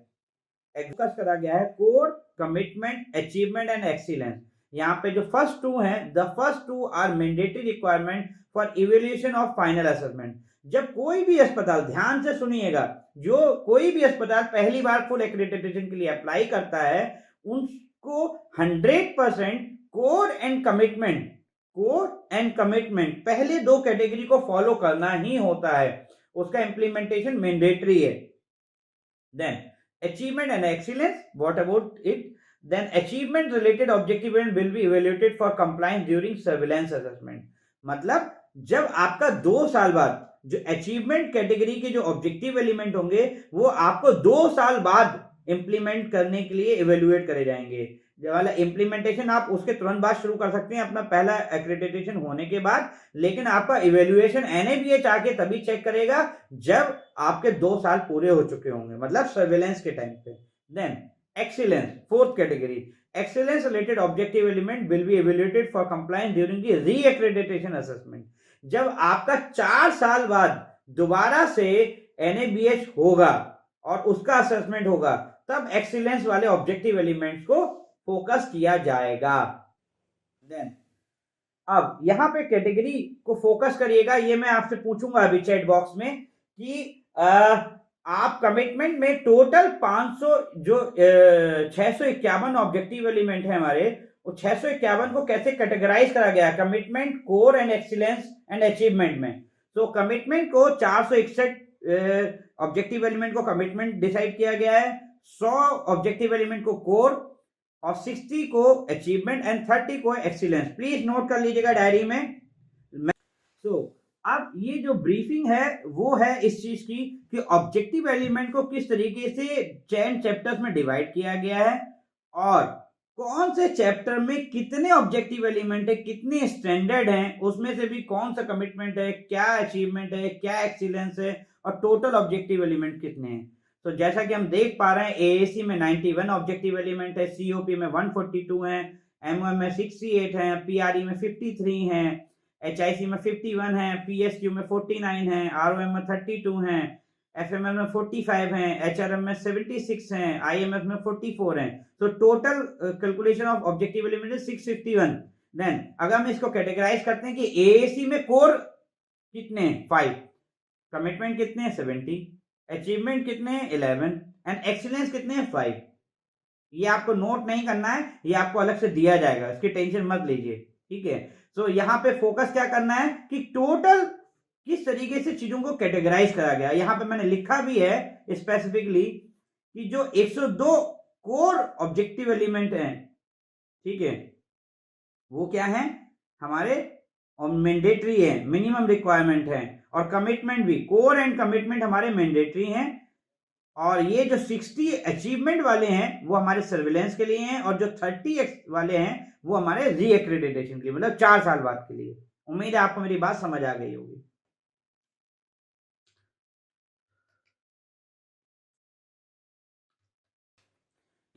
फोकस करा गया है core, commitment, achievement and excellence. यहाँ पे जो फर्स्ट टू हैं, the first two are mandatory requirement for evaluation of final assessment. जब कोई भी अस्पताल, ध्यान से सुनिएगा, जो कोई भी अस्पताल पहली बार फुल एक्रेडिटेशन के लिए अप्लाई करता है, उनको 100% कोर एंड कमिटमेंट पहले 2 कैटेगरी को फॉलो करना ही होता है, उसका इंप्लीमेंटेशन मैंडेटरी है। Then achievement and excellence, what about it? Then achievement related objective will be evaluated for compliance during surveillance assessment। मतलब जब आपका 2 साल बाद जो अचीवमेंट कैटेगरी के जो ऑब्जेक्टिव एलिमेंट होंगे वो आपको 2 साल बाद इंप्लीमेंट करने के लिए इवेल्युएट करे जाएंगे। जो वाला इंप्लीमेंटेशन आप उसके तुरंत बाद शुरू कर सकते हैं अपना पहला एक्रेडिटेशन होने के बाद, लेकिन आपका इवेल्युएशन NABH आके तभी चेक करेगा जब आपके 2 साल पूरे हो चुके होंगे, मतलब सर्वेलेंस के टाइम पे। Then excellence, 4th category, excellence related objective element will be evaluated for compliance during the reaccreditation assessment. जब आपका 4 साल बाद दोबारा से NABH होगा और उसका असेसमेंट होगा, तब एक्सीलेंस वाले ऑब्जेक्टिव एलिमेंट्स को फोकस किया जाएगा। देन अब यहां पे कैटेगरी को फोकस करिएगा, ये मैं आपसे पूछूंगा अभी चैट बॉक्स में कि आप कमिटमेंट में टोटल 500 जो 651 ऑब्जेक्टिव एलिमेंट है हमारे, वो 651 को कैसे कैटेगराइज करा गया, commitment, core and excellence and achievement में। तो कमिटमेंट को 461 ऑब्जेक्टिव एलिमेंट को कमिटमेंट डिसाइड किया गया है, 100 ऑब्जेक्टिव एलिमेंट को कोर और 60 को अचीवमेंट एंड 30 को एक्सीलेंस। प्लीज नोट कर लीजिएगा डायरी में। अब ये जो ब्रीफिंग है वो है इस चीज की कि ऑब्जेक्टिव एलिमेंट को किस तरीके से 10 चैप्टर्स में डिवाइड किया गया है और कौन से चैप्टर में कितने ऑब्जेक्टिव एलिमेंट है, कितने स्टैंडर्ड हैं, उसमें से भी कौन सा कमिटमेंट है, क्या अचीवमेंट है, क्या एक्सीलेंस है और टोटल ऑब्जेक्टिव एलिमेंट कितने हैं। तो जैसा कि हम देख पा रहे हैं एएसी में 91 ऑब्जेक्टिव एलिमेंट है, सीओपी में 142 है, एमओएम में 68 है, पीआरई में 53 है, एचआईसी में 51 है, पीएसक्यू में 49 है, आरओएम में 32 है, एफएमएल में 45 हैं, एचआरएम में 76 हैं, आईएमएफ में 44 हैं। तो total calculation of objective element is 651। Then अगर हम इसको कैटेगराइज करते हैं कि एएसी में कोर कितने 5, कमिटमेंट कितने 70, अचीवमेंट कितने 11 एंड एक्सीलेंस कितने 5। ये आपको नोट नहीं करना है, ये आपको अलग से दिया जाएगा, इसकी टेंशन मत लीजिए, ठीक है। तो यहाँ पे फोकस क्या करना है कि टोटल किस तरीके से चीजों को कैटेगराइज करा गया। यहां पे मैंने लिखा भी है स्पेसिफिकली कि जो 102 कोर ऑब्जेक्टिव एलिमेंट हैं, ठीक है, वो क्या है हमारे मैंडेटरी है, मिनिमम रिक्वायरमेंट है, और कमिटमेंट भी, कोर एंड कमिटमेंट हमारे मैंडेटरी हैं। और ये जो 60 अचीवमेंट वाले हैं वो हमारे सर्विलेंस के लिए हैं, और जो 30 वाले हैं वो हमारे री एक्रेडिटेशन के लिए, मतलब 4 साल बाद के लिए। उम्मीद है आपको मेरी बात समझ आ गई होगी।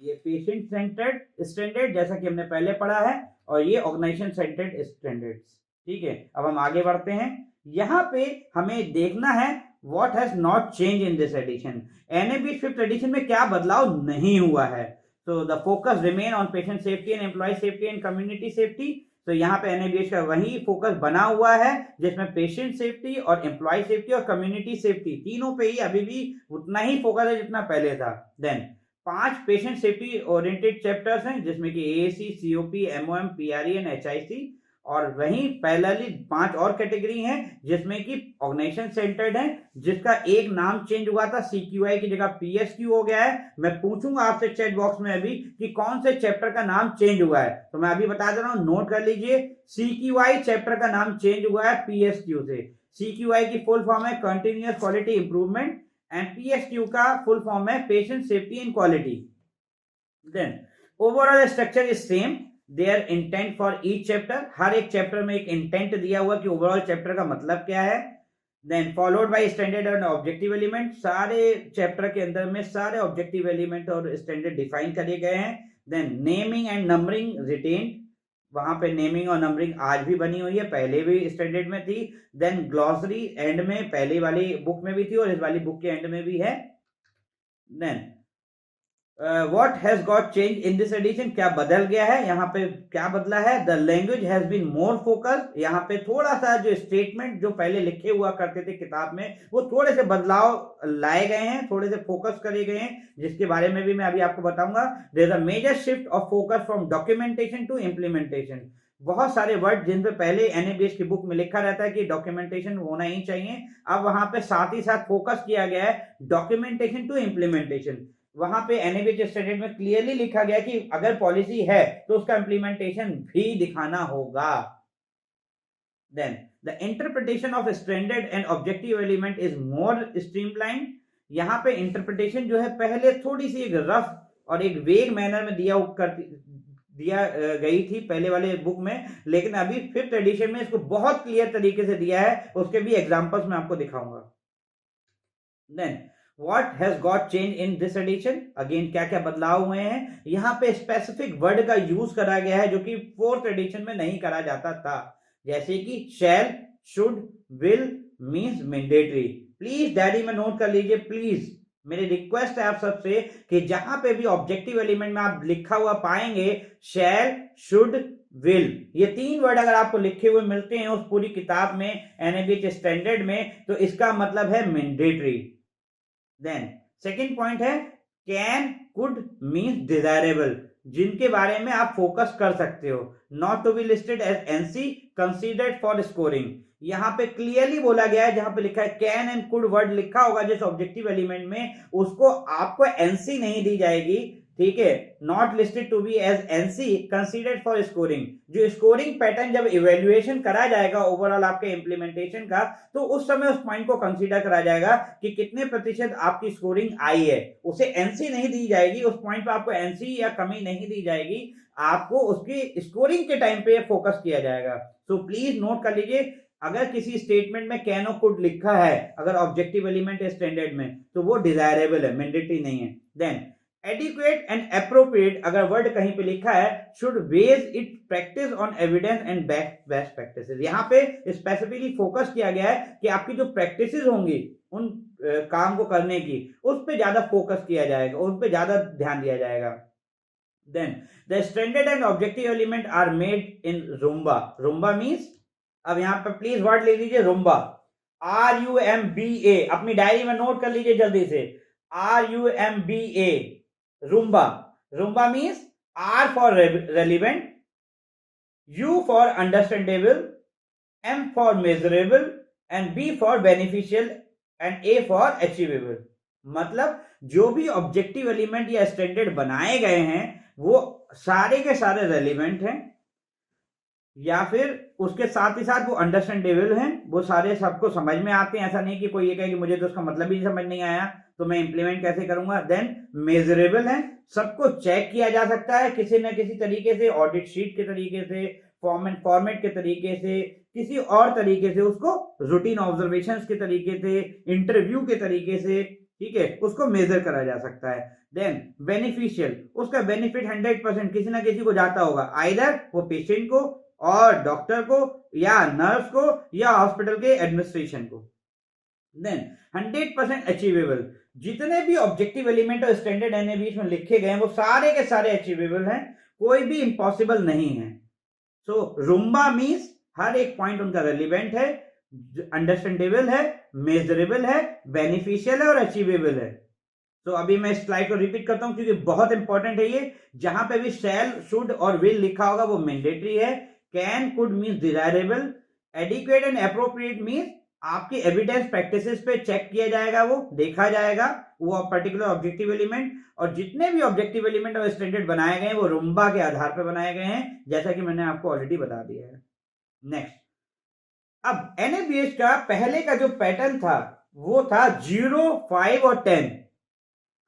ये पेशेंट सेंटर्ड स्टैंडर्ड जैसा कि हमने पहले पढ़ा है, और ये ऑर्गेनाइजेशन सेंटर्ड स्टैंडर्ड्स, ठीक है। अब हम आगे बढ़ते हैं। यहां पे हमें देखना है what has not change in this edition. NABH 5th edition में क्या बदलाव नहीं हुआ है। तो the focus remain on patient safety and employ safety and community safety. तो यहाँ पे एनएबीएच का वही फोकस बना हुआ है जिसमें पेशेंट सेफ्टी और एम्प्लॉय सेफ्टी और कम्युनिटी सेफ्टी, तीनों पे ही अभी भी उतना ही फोकस है जितना पहले था। Then 5 patient safety oriented chapters हैं जिसमें कि AAC, COP, MOM, PRE and HIC, और वहीं पैरेलली 5 और कैटेगरी हैं जिसमें कि ऑर्गेनाइजेशन सेंटर्ड है, जिसका एक नाम चेंज हुआ था, सीक्यूआई की जगह पीएसक्यू हो गया है। मैं पूछूंगा आपसे चैट बॉक्स में अभी कि कौन से चैप्टर का नाम चेंज हुआ है, तो मैं अभी बता दे रहा हूं, नोट कर लीजिए। सीक्यूआई चैप्टर का नाम चेंज हुआ है पीएसक्यू से। सीक्यूआई की फुल फॉर्म है continuous quality improvement and PSQ का फुल फॉर्म है patient safety and quality. Then overall structure is same, their intent for each chapter, हर एक चैप्टर में एक इंटेंट दिया हुआ कि ओवरऑल चैप्टर का मतलब क्या है। Then followed by standard and objective element, सारे चैप्टर के अंदर में सारे ऑब्जेक्टिव एलिमेंट और स्टैंडर्ड डिफाइन करे गए हैं। Then naming and numbering retain, वहां पे नेमिंग और नंबरिंग आज भी बनी हुई है, पहले भी स्टैंडर्ड में थी। देन ग्लॉसरी एंड में, पहले वाली बुक में भी थी और इस वाली बुक के एंड में भी है। Then what has got change in this edition, क्या बदल गया है, यहाँ पे क्या बदला है। The language has been more focused, यहाँ पे थोड़ा सा जो स्टेटमेंट जो पहले लिखे हुआ करते थे किताब में वो थोड़े से बदलाव लाए गए हैं, थोड़े से फोकस करे गए हैं, जिसके बारे में भी मैं अभी आपको बताऊंगा। There is a major shift of focus from documentation to implementation. बहुत सारे वर्ड जिन पे पहले एनएबीएच की बुक में लिखा रहता है कि डॉक्यूमेंटेशन होना ही चाहिए, अब वहां पे साथ ही साथ फोकस किया गया है डॉक्यूमेंटेशन टू इम्प्लीमेंटेशन। वहां पे एनएबीएच स्टैंडर्ड में क्लियरली लिखा गया कि अगर पॉलिसी है तो उसका इंप्लीमेंटेशन भी दिखाना होगा। Then the interpretation of standard and objective element is more streamline. यहाँ पे इंटरप्रिटेशन जो है पहले थोड़ी सी एक रफ और एक वेग मैनर में दिया गई थी पहले वाले बुक में, लेकिन अभी 5th एडिशन में इसको बहुत क्लियर तरीके से दिया है, उसके भी एग्जांपल्स मैं आपको दिखाऊंगा। Then What has got changed in this edition? Again क्या क्या बदलाव हुए हैं। यहाँ पे स्पेसिफिक वर्ड का यूज करा गया है जो कि 4th एडिशन में नहीं करा जाता था, जैसे कि shall, should, will, means mandatory। Please diary में नोट कर लीजिए, प्लीज मेरी रिक्वेस्ट है आप सबसे कि जहां पे भी ऑब्जेक्टिव एलिमेंट में आप लिखा हुआ पाएंगे shall, should, will, ये 3 वर्ड अगर आपको लिखे हुए मिलते हैं उस पूरी किताब में एनएबीएच स्टैंडर्ड में, तो इसका मतलब है मैंडेटरी। देन सेकेंड पॉइंट है कैन, कुड मीन्स डिजायरेबल, जिनके बारे में आप फोकस कर सकते हो, not to be listed as NC considered for scoring. यहाँ पे क्लियरली बोला गया है, जहां पे लिखा है कैन एंड कुड वर्ड लिखा होगा जिस ऑब्जेक्टिव एलिमेंट में, उसको आपको एनसी नहीं दी जाएगी, ठीक है। Not listed to be as NC considered for scoring. जो स्कोरिंग पैटर्न जब इवेल्युएशन करा जाएगा ओवरऑल आपके इंप्लीमेंटेशन का, तो उस समय उस पॉइंट को कंसीडर करा जाएगा कि कितने प्रतिशत आपकी स्कोरिंग आई है। उसे एनसी नहीं दी जाएगी, उस पॉइंट पे आपको एनसी या कमी नहीं दी जाएगी, आपको उसकी स्कोरिंग के टाइम पे फोकस किया जाएगा। सो प्लीज नोट कर लीजिए, अगर किसी स्टेटमेंट में कैन और कुड लिखा है, अगर ऑब्जेक्टिव एलिमेंट है स्टैंडर्ड में, तो वो डिजायरेबल है, मैंडेटरी नहीं है। देन एडिक्वेट एंड एप्रोप्रिएट अगर वर्ड कहीं पे लिखा है, should base it practice on evidence and best practices. यहाँ पे स्पेसिफिकली फोकस किया गया है कि आपकी जो प्रैक्टिसेस होंगी उन काम को करने की, उस पे ज्यादा फोकस किया जाएगा, उस पे ज्यादा ध्यान दिया जाएगा। Then the standard and objective element are made in RUMBA. RUMBA means, अब यहां पर प्लीज वर्ड ले लीजिए रूम्बा, RUMBA, अपनी डायरी में नोट कर लीजिए जल्दी से, RUMBA, RUMBA. RUMBA means R for relevant, U for understandable, M for measurable and B for beneficial and A for achievable। मतलब जो भी ऑब्जेक्टिव एलिमेंट या स्टैंडर्ड बनाए गए हैं वो सारे के सारे रेलिवेंट हैं, या फिर उसके साथ ही साथ वो अंडरस्टैंडेबल हैं, वो सारे सबको समझ में आते हैं। ऐसा नहीं कि कोई ये कहे कि मुझे तो उसका मतलब ही समझ नहीं आया तो मैं इंप्लीमेंट कैसे करूंगा। देन मेजरेबल है, सबको चेक किया जा सकता है किसी न किसी तरीके से, ऑडिट शीट के तरीके से, फॉर्मेट के तरीके से, किसी और तरीके से, उसको रूटीन ऑब्जर्वेशंस के तरीके से, इंटरव्यू के तरीके से, ठीक है, उसको मेजर करा जा सकता है। देन बेनिफिशियल, उसका बेनिफिट 100% किसी ना किसी को जाता होगा, आइदर वो पेशेंट को और डॉक्टर को या नर्स को या हॉस्पिटल के एडमिनिस्ट्रेशन को। देन 100% अचीवेबल, जितने भी ऑब्जेक्टिव एलिमेंट और स्टैंडर्ड एनएबीएस में लिखे गए हैं वो सारे के सारे अचीवेबल हैं, कोई भी इंपॉसिबल नहीं है। सो रूम्बा मीन्स हर एक पॉइंट उनका रेलिवेंट है, अंडरस्टैंडेबल है, मेजरेबल है, बेनिफिशियल है और अचीवेबल है। तो अभी मैं इस स्लाइड को रिपीट करता हूं क्योंकि बहुत इंपॉर्टेंट है ये। जहां पे भी शैल, शुड और विल लिखा होगा वो मैंडेटरी है। Can, could means desirable. Adequate and appropriate means आपकी एविडेंस प्रैक्टिसेस पे चेक किया जाएगा, वो देखा जाएगा वो पर्टिकुलर ऑब्जेक्टिव एलिमेंट। और जितने भी ऑब्जेक्टिव एलिमेंट और स्टैंडर्ड बनाए गए हैं वो रूम्बा के आधार पर बनाए गए हैं, जैसा कि मैंने आपको ऑलरेडी बता दिया है। नेक्स्ट, अब एनएबीएच का पहले का जो पैटर्न था वो था 0, 5 और 10।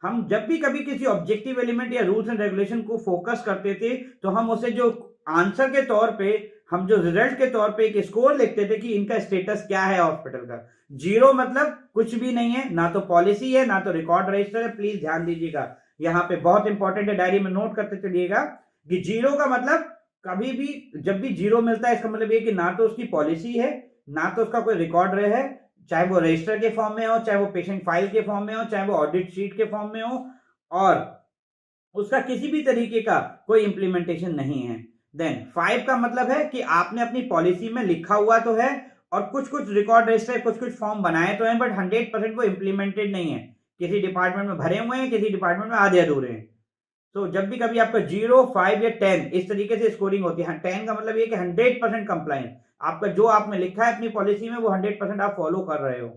हम जब भी कभी किसी ऑब्जेक्टिव एलिमेंट या रूल्स एंड रेगुलेशन को फोकस करते थे तो हम उसे जो आंसर के तौर पे, हम जो रिजल्ट के तौर पे एक स्कोर लिखते थे कि इनका स्टेटस क्या है हॉस्पिटल का। 0 मतलब कुछ भी नहीं है, ना तो पॉलिसी है ना तो रिकॉर्ड रजिस्टर है। प्लीज ध्यान दीजिएगा, यहाँ पे बहुत इंपॉर्टेंट है, डायरी में नोट करते चलिएगा कि 0 का मतलब कभी भी जब भी 0 मिलता है इसका मतलब ये कि ना तो उसकी पॉलिसी है ना तो उसका कोई रिकॉर्ड रहे है, चाहे वो रजिस्टर के फॉर्म में हो, चाहे वो पेशेंट फाइल के फॉर्म में हो, चाहे वो ऑडिट शीट के फॉर्म में हो, और उसका किसी भी तरीके का कोई इंप्लीमेंटेशन नहीं है। देन 5 का मतलब है कि आपने अपनी पॉलिसी में लिखा हुआ तो है और कुछ कुछ रिकॉर्ड रजिस्टर, कुछ कुछ फॉर्म बनाए तो हैं, बट 100% वो इंप्लीमेंटेड नहीं है, किसी डिपार्टमेंट में भरे हुए हैं, किसी डिपार्टमेंट में आधे अधूरे हैं। तो जब भी कभी आपका 0, 5 या 10 इस तरीके से स्कोरिंग होती है, 10 का मतलब ये कि 100% कंप्लायंस, आपका जो आपने लिखा है अपनी पॉलिसी में वो 100% आप फॉलो कर रहे हो।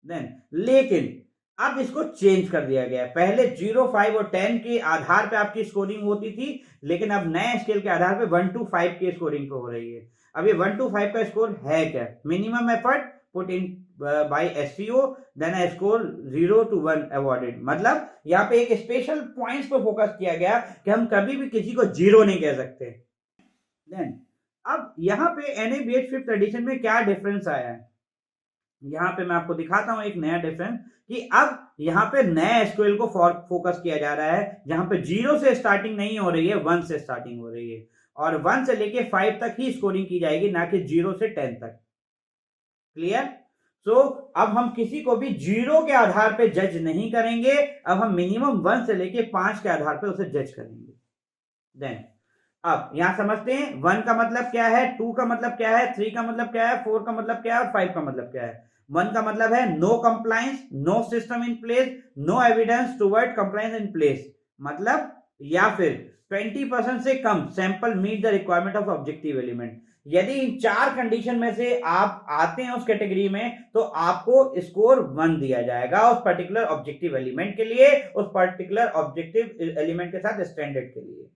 देन लेकिन अब इसको चेंज कर दिया गया है। पहले 0, 5 और 10 के आधार पे आपकी स्कोरिंग होती थी, लेकिन अब नए स्केल के आधार पे 1 to 5 की स्कोरिंग पे हो रही है। अब ये 1 to 5 का स्कोर है क्या? Minimum effort put in by SCO, then a score 0 to 1 awarded. मतलब यहाँ पे एक स्पेशल पॉइंट्स पे फोकस किया गया कि हम कभी भी किसी को 0 नहीं कह सकते। देन अब यहाँ पे एनएबीएच 5th एडिशन में क्या डिफरेंस आया है, यहाँ पे मैं आपको दिखाता हूं एक नया डिफरेंस कि अब यहाँ पे नए एसक्यूएल को फोकस किया जा रहा है, जहां पे 0 से स्टार्टिंग नहीं हो रही है, 1 से स्टार्टिंग हो रही है, और 1 से लेके 5 तक ही स्कोरिंग की जाएगी, ना कि 0 से 10 तक। क्लियर? सो अब हम किसी को भी 0 के आधार पे जज नहीं करेंगे, अब हम मिनिमम 1 से लेके 5 के आधार पे उसे जज करेंगे। देन अब यहां समझते हैं 1 का मतलब क्या है, 2 का मतलब क्या है, 3 का मतलब क्या है, 4 का मतलब क्या है और 5 का मतलब क्या है। 1 का मतलब है no compliance, no system in place, no evidence toward compliance in place, मतलब या फिर 20% से कम sample meet the requirement of objective element, यदि इन 4 कंडीशन में से आप आते हैं उस कैटेगरी में तो आपको स्कोर 1 दिया जाएगा उस पर्टिकुलर ऑब्जेक्टिव एलिमेंट के लिए, उस पर्टिकुलर ऑब्जेक्टिव एलिमेंट के साथ स्टैंडर्ड के लिए।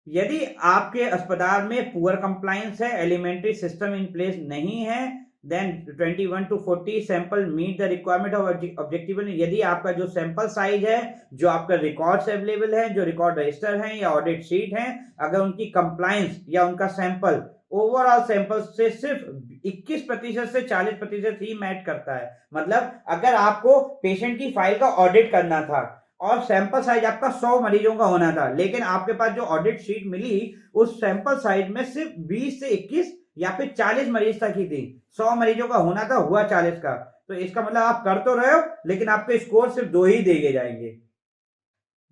यदि आपके अस्पताल में पुअर कंप्लायंस है, एलिमेंट्री सिस्टम इन प्लेस नहीं है, then 21 to 40 sample meet the requirement of objective. यदि आपका जो सैंपल साइज है, जो आपका रिकॉर्ड्स अवेलेबल है, जो रिकॉर्ड रजिस्टर हैं या ऑडिट शीट हैं, अगर उनकी कंप्लायंस या उनका सैंपल ओवरऑल सैंपल से सिर्फ 21% से 40% ही मैच करता है, मतलब अगर आपको पेशेंट की फाइल का ऑडिट करना था और सैंपल साइज आपका 100 मरीजों का होना था, लेकिन आपके पास जो ऑडिट शीट मिली उस सैंपल साइज में सिर्फ 20 से 21 या फिर 40 मरीज तक ही थी, 100 मरीजों का होना था, हुआ 40 का, तो इसका मतलब आप कर तो रहे हो लेकिन आपके स्कोर सिर्फ 2 ही दिए जाएंगे।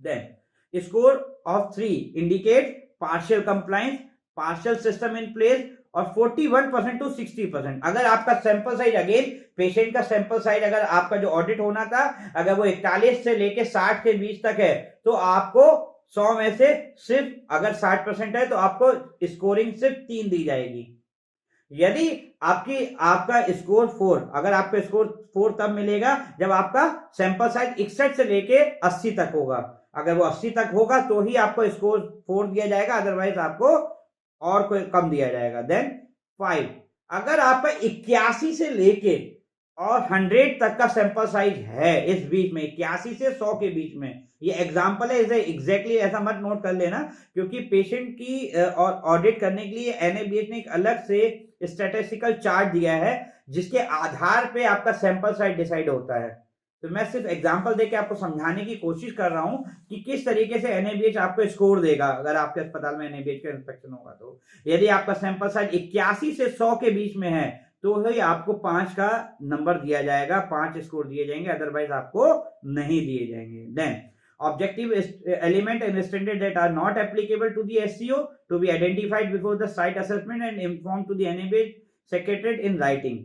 Then score of 3 indicate partial compliance, partial system in place और 41% टू 60%। अगर आपका सैंपल साइज, अगेन पेशेंट का सैंपल साइज, अगर आपका जो ऑडिट होना था अगर वो 41 से लेके 60 के बीच तक है तो आपको 100 में से सिर्फ, अगर 60% है तो आपको स्कोरिंग सिर्फ 3 दी जाएगी। यदि आपका स्कोर 4, अगर आपका स्कोर 4 तब मिलेगा जब आपका सैंपल साइज 61 से लेके 80 तक होगा, अगर वो 80 तक होगा तो ही आपको स्कोर 4 दिया जाएगा, अदरवाइज आपको और कोई कम दिया जाएगा। देन 5, अगर आपका 81 से लेके और 100 तक का सैंपल साइज है, इस बीच में 81 से 100 के बीच में, ये एग्जांपल है, इसे एग्जैक्टली ऐसा मत नोट कर लेना, क्योंकि पेशेंट की ऑडिट करने के लिए एनएबीएच ने एक अलग से स्टैटिस्टिकल चार्ट दिया है जिसके आधार पे आपका सैंपल साइज डिसाइड होता है। तो मैं सिर्फ एग्जांपल देके आपको समझाने की कोशिश कर रहा हूं कि किस तरीके से एनएबीएच आपको स्कोर देगा अगर आपके अस्पताल में एनएबीएच का इंस्पेक्शन होगा। तो यदि आपका सैंपल साइज 81 से 100 के बीच में है तो ही आपको 5 का नंबर दिया जाएगा, 5 स्कोर दिए जाएंगे, अदरवाइज आपको नहीं दिए जाएंगे। Then objective element and standard that are not applicable to the SCO to be identified before the site assessment and informed to the NABH secretariat in writing।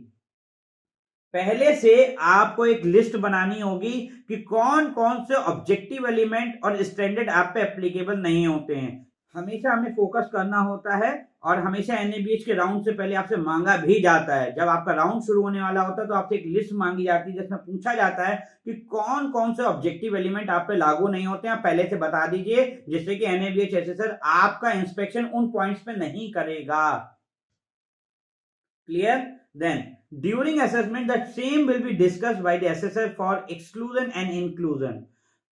पहले से आपको एक लिस्ट बनानी होगी कि कौन कौन से ऑब्जेक्टिव एलिमेंट और स्टैंडर्ड आप पे एप्लीकेबल नहीं होते हैं। हमेशा हमें फोकस करना होता है और हमेशा एनएबीएच के राउंड से पहले आपसे मांगा भी जाता है। जब आपका राउंड शुरू होने वाला होता है तो आपसे एक लिस्ट मांगी जाती है जिसमें पूछा जाता है कि कौन कौन से ऑब्जेक्टिव एलिमेंट आप पे लागू नहीं होते हैं, आप पहले से बता दीजिए, जिससे कि एनएबीएच एसेसर आपका इंस्पेक्शन उन पॉइंट्स पे नहीं करेगा। Clear? Then during assessment the same will be discussed by the assessor for exclusion and inclusion.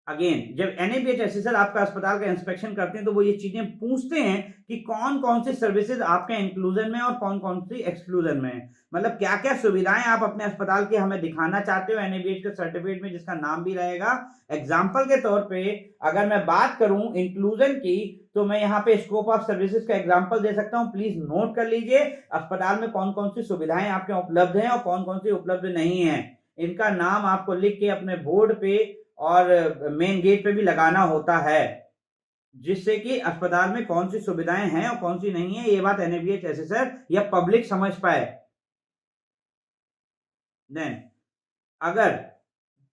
Again, जब एनएबीएच असेसर आपका अस्पताल का इंस्पेक्शन करते हैं तो वो ये चीजें पूछते हैं कि कौन कौन सी सर्विसेज आपके इंक्लूजन में और कौन कौन सी एक्सक्लूजन में है, मतलब क्या क्या सुविधाएं आप अपने अस्पताल की हमें दिखाना चाहते हो एनएबीएच के सर्टिफिकेट में, जिसका नाम भी रहेगा। एग्जाम्पल के तौर पे अगर मैं बात करूं इंक्लूजन की तो मैं यहाँ पे स्कोप ऑफ सर्विसेज का एग्जाम्पल दे सकता हूँ। प्लीज नोट कर लीजिए अस्पताल में कौन कौन सी सुविधाएं आपके उपलब्ध हैं और कौन कौन सी उपलब्ध नहीं है। इनका नाम आपको लिख के अपने बोर्ड पे और मेन गेट पे भी लगाना होता है, जिससे कि अस्पताल में कौन सी सुविधाएं हैं और कौन सी नहीं है, ये बात एनएबीएच असेसर या पब्लिक समझ पाए। देन अगर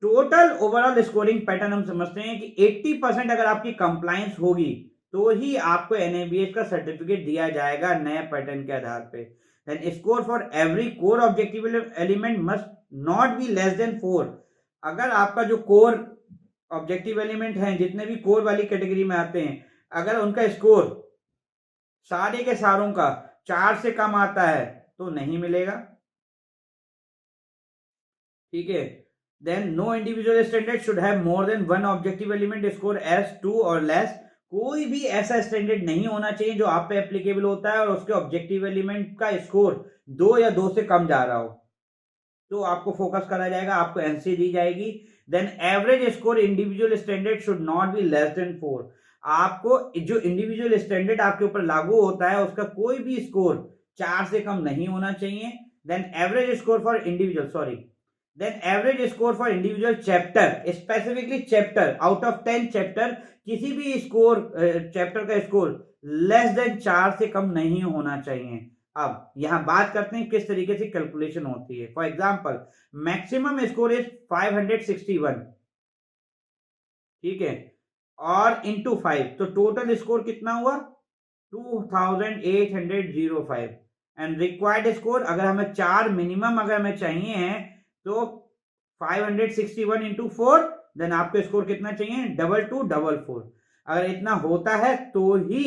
टोटल ओवरऑल स्कोरिंग पैटर्न हम समझते हैं कि 80% अगर आपकी कंप्लायंस होगी तो ही आपको एनएबीएच का सर्टिफिकेट दिया जाएगा नए पैटर्न के आधार पे। Then score for every core objective element must not be less than 4। अगर आपका जो कोर ऑब्जेक्टिव एलिमेंट हैं, जितने भी कोर वाली कैटेगरी में आते हैं, अगर उनका स्कोर सारे के सारों का 4 से कम आता है तो नहीं मिलेगा। ठीक है। Then no individual standard should have more than one objective element score as 2 और लेस। कोई भी ऐसा स्टैंडर्ड नहीं होना चाहिए जो आप पे एप्लीकेबल होता है और उसके ऑब्जेक्टिव एलिमेंट का स्कोर 2 या 2 से कम जा रहा हो तो आपको फोकस करा जाएगा, आपको एनसी दी जाएगी। Then average score individual standard should not be less than 4। आपको जो इंडिविजुअल स्टैंडर्ड आपके ऊपर लागू होता है उसका कोई भी स्कोर 4 से कम नहीं होना चाहिए। Then average score for individual chapter, specifically chapter, out of 10 chapter किसी भी स्कोर चैप्टर का स्कोर लेस देन 4 से कम नहीं होना चाहिए। अब यहां बात करते हैं किस तरीके से कैलकुलेशन होती है। For example maximum score is 561, ठीक है, और इंटू 5 तो टोटल स्कोर कितना हुआ 2805। एंड रिक्वायर्ड स्कोर अगर हमें 4 मिनिमम अगर हमें चाहिए है तो 561 इंटू 4, देन आपको स्कोर कितना चाहिए 2244। अगर इतना होता है तो ही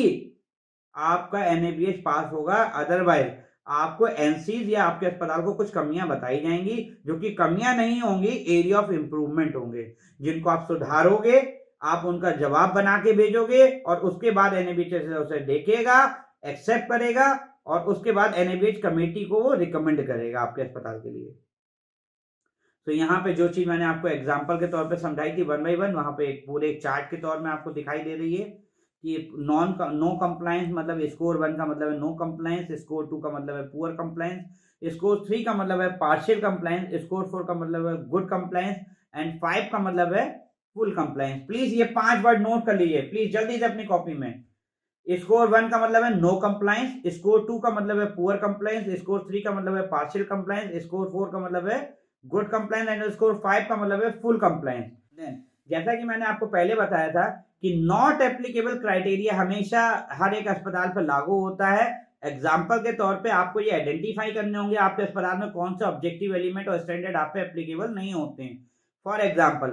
आपका NABH पास होगा, अदरवाइज आपको एनसीज या आपके अस्पताल को कुछ कमियां बताई जाएंगी, जो कि कमियां नहीं होंगी, एरिया ऑफ इंप्रूवमेंट होंगे, जिनको आप सुधारोगे, आप उनका जवाब बना के भेजोगे और उसके बाद NABH उसे देखेगा, एक्सेप्ट करेगा और उसके बाद NABH कमेटी को वो रिकमेंड करेगा आपके अस्पताल के लिए। तो यहाँ पे जो चीज मैंने आपको एग्जांपल के तौर पे समझाई थी 1 by 1, वहां पे एक पूरे चार्ट के तौर में आपको दिखाई दे रही है कि नो कंप्लायंस मतलब स्कोर 1 का मतलब है नो कंप्लायंस, स्कोर 2 का मतलब है पुअर कंप्लायंस, स्कोर 3 का मतलब है पार्शियल कंप्लायंस, स्कोर 4 का मतलब है गुड कंप्लायंस एंड 5 का मतलब है फुल कंप्लायंस। प्लीज ये 5 वर्ड नोट कर लीजिए प्लीज जल्दी से अपनी कॉपी में। स्कोर 1 का मतलब है नो कंप्लायंस, स्कोर 2 का मतलब है पुअर कंप्लायंस, स्कोर 3 का मतलब है पार्शियल कंप्लायंस, स्कोर 4 का मतलब है गुड कंप्लायंस एंड स्कोर 5 का मतलब है फुल कंप्लायंस। जैसा कि मैंने आपको पहले बताया था कि नॉट एप्लीकेबल क्राइटेरिया हमेशा हर एक अस्पताल पर लागू होता है। एग्जाम्पल के तौर पे आपको ये आइडेंटिफाई करने होंगे आपके अस्पताल में कौन सा ऑब्जेक्टिव एलिमेंट और स्टैंडर्ड आप पे एप्लीकेबल नहीं होते हैं। फॉर एग्जाम्पल,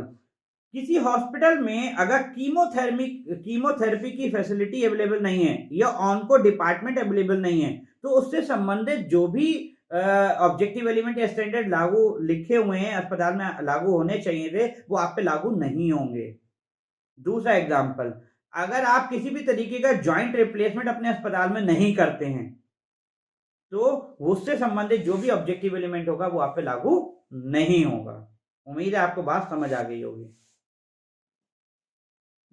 किसी हॉस्पिटल में अगर कीमोथेरेपी की फैसिलिटी अवेलेबल नहीं है या ऑनको डिपार्टमेंट अवेलेबल नहीं है, तो उससे संबंधित जो भी ऑब्जेक्टिव एलिमेंट या स्टैंडर्ड लागू लिखे हुए हैं अस्पताल में लागू होने चाहिए थे, वो आप पे लागू नहीं होंगे। दूसरा एग्जांपल, अगर आप किसी भी तरीके का जॉइंट रिप्लेसमेंट अपने अस्पताल में नहीं करते हैं तो उससे संबंधित जो भी ऑब्जेक्टिव एलिमेंट होगा वो आप पे लागू नहीं होगा। उम्मीद है आपको बात समझ आ गई होगी।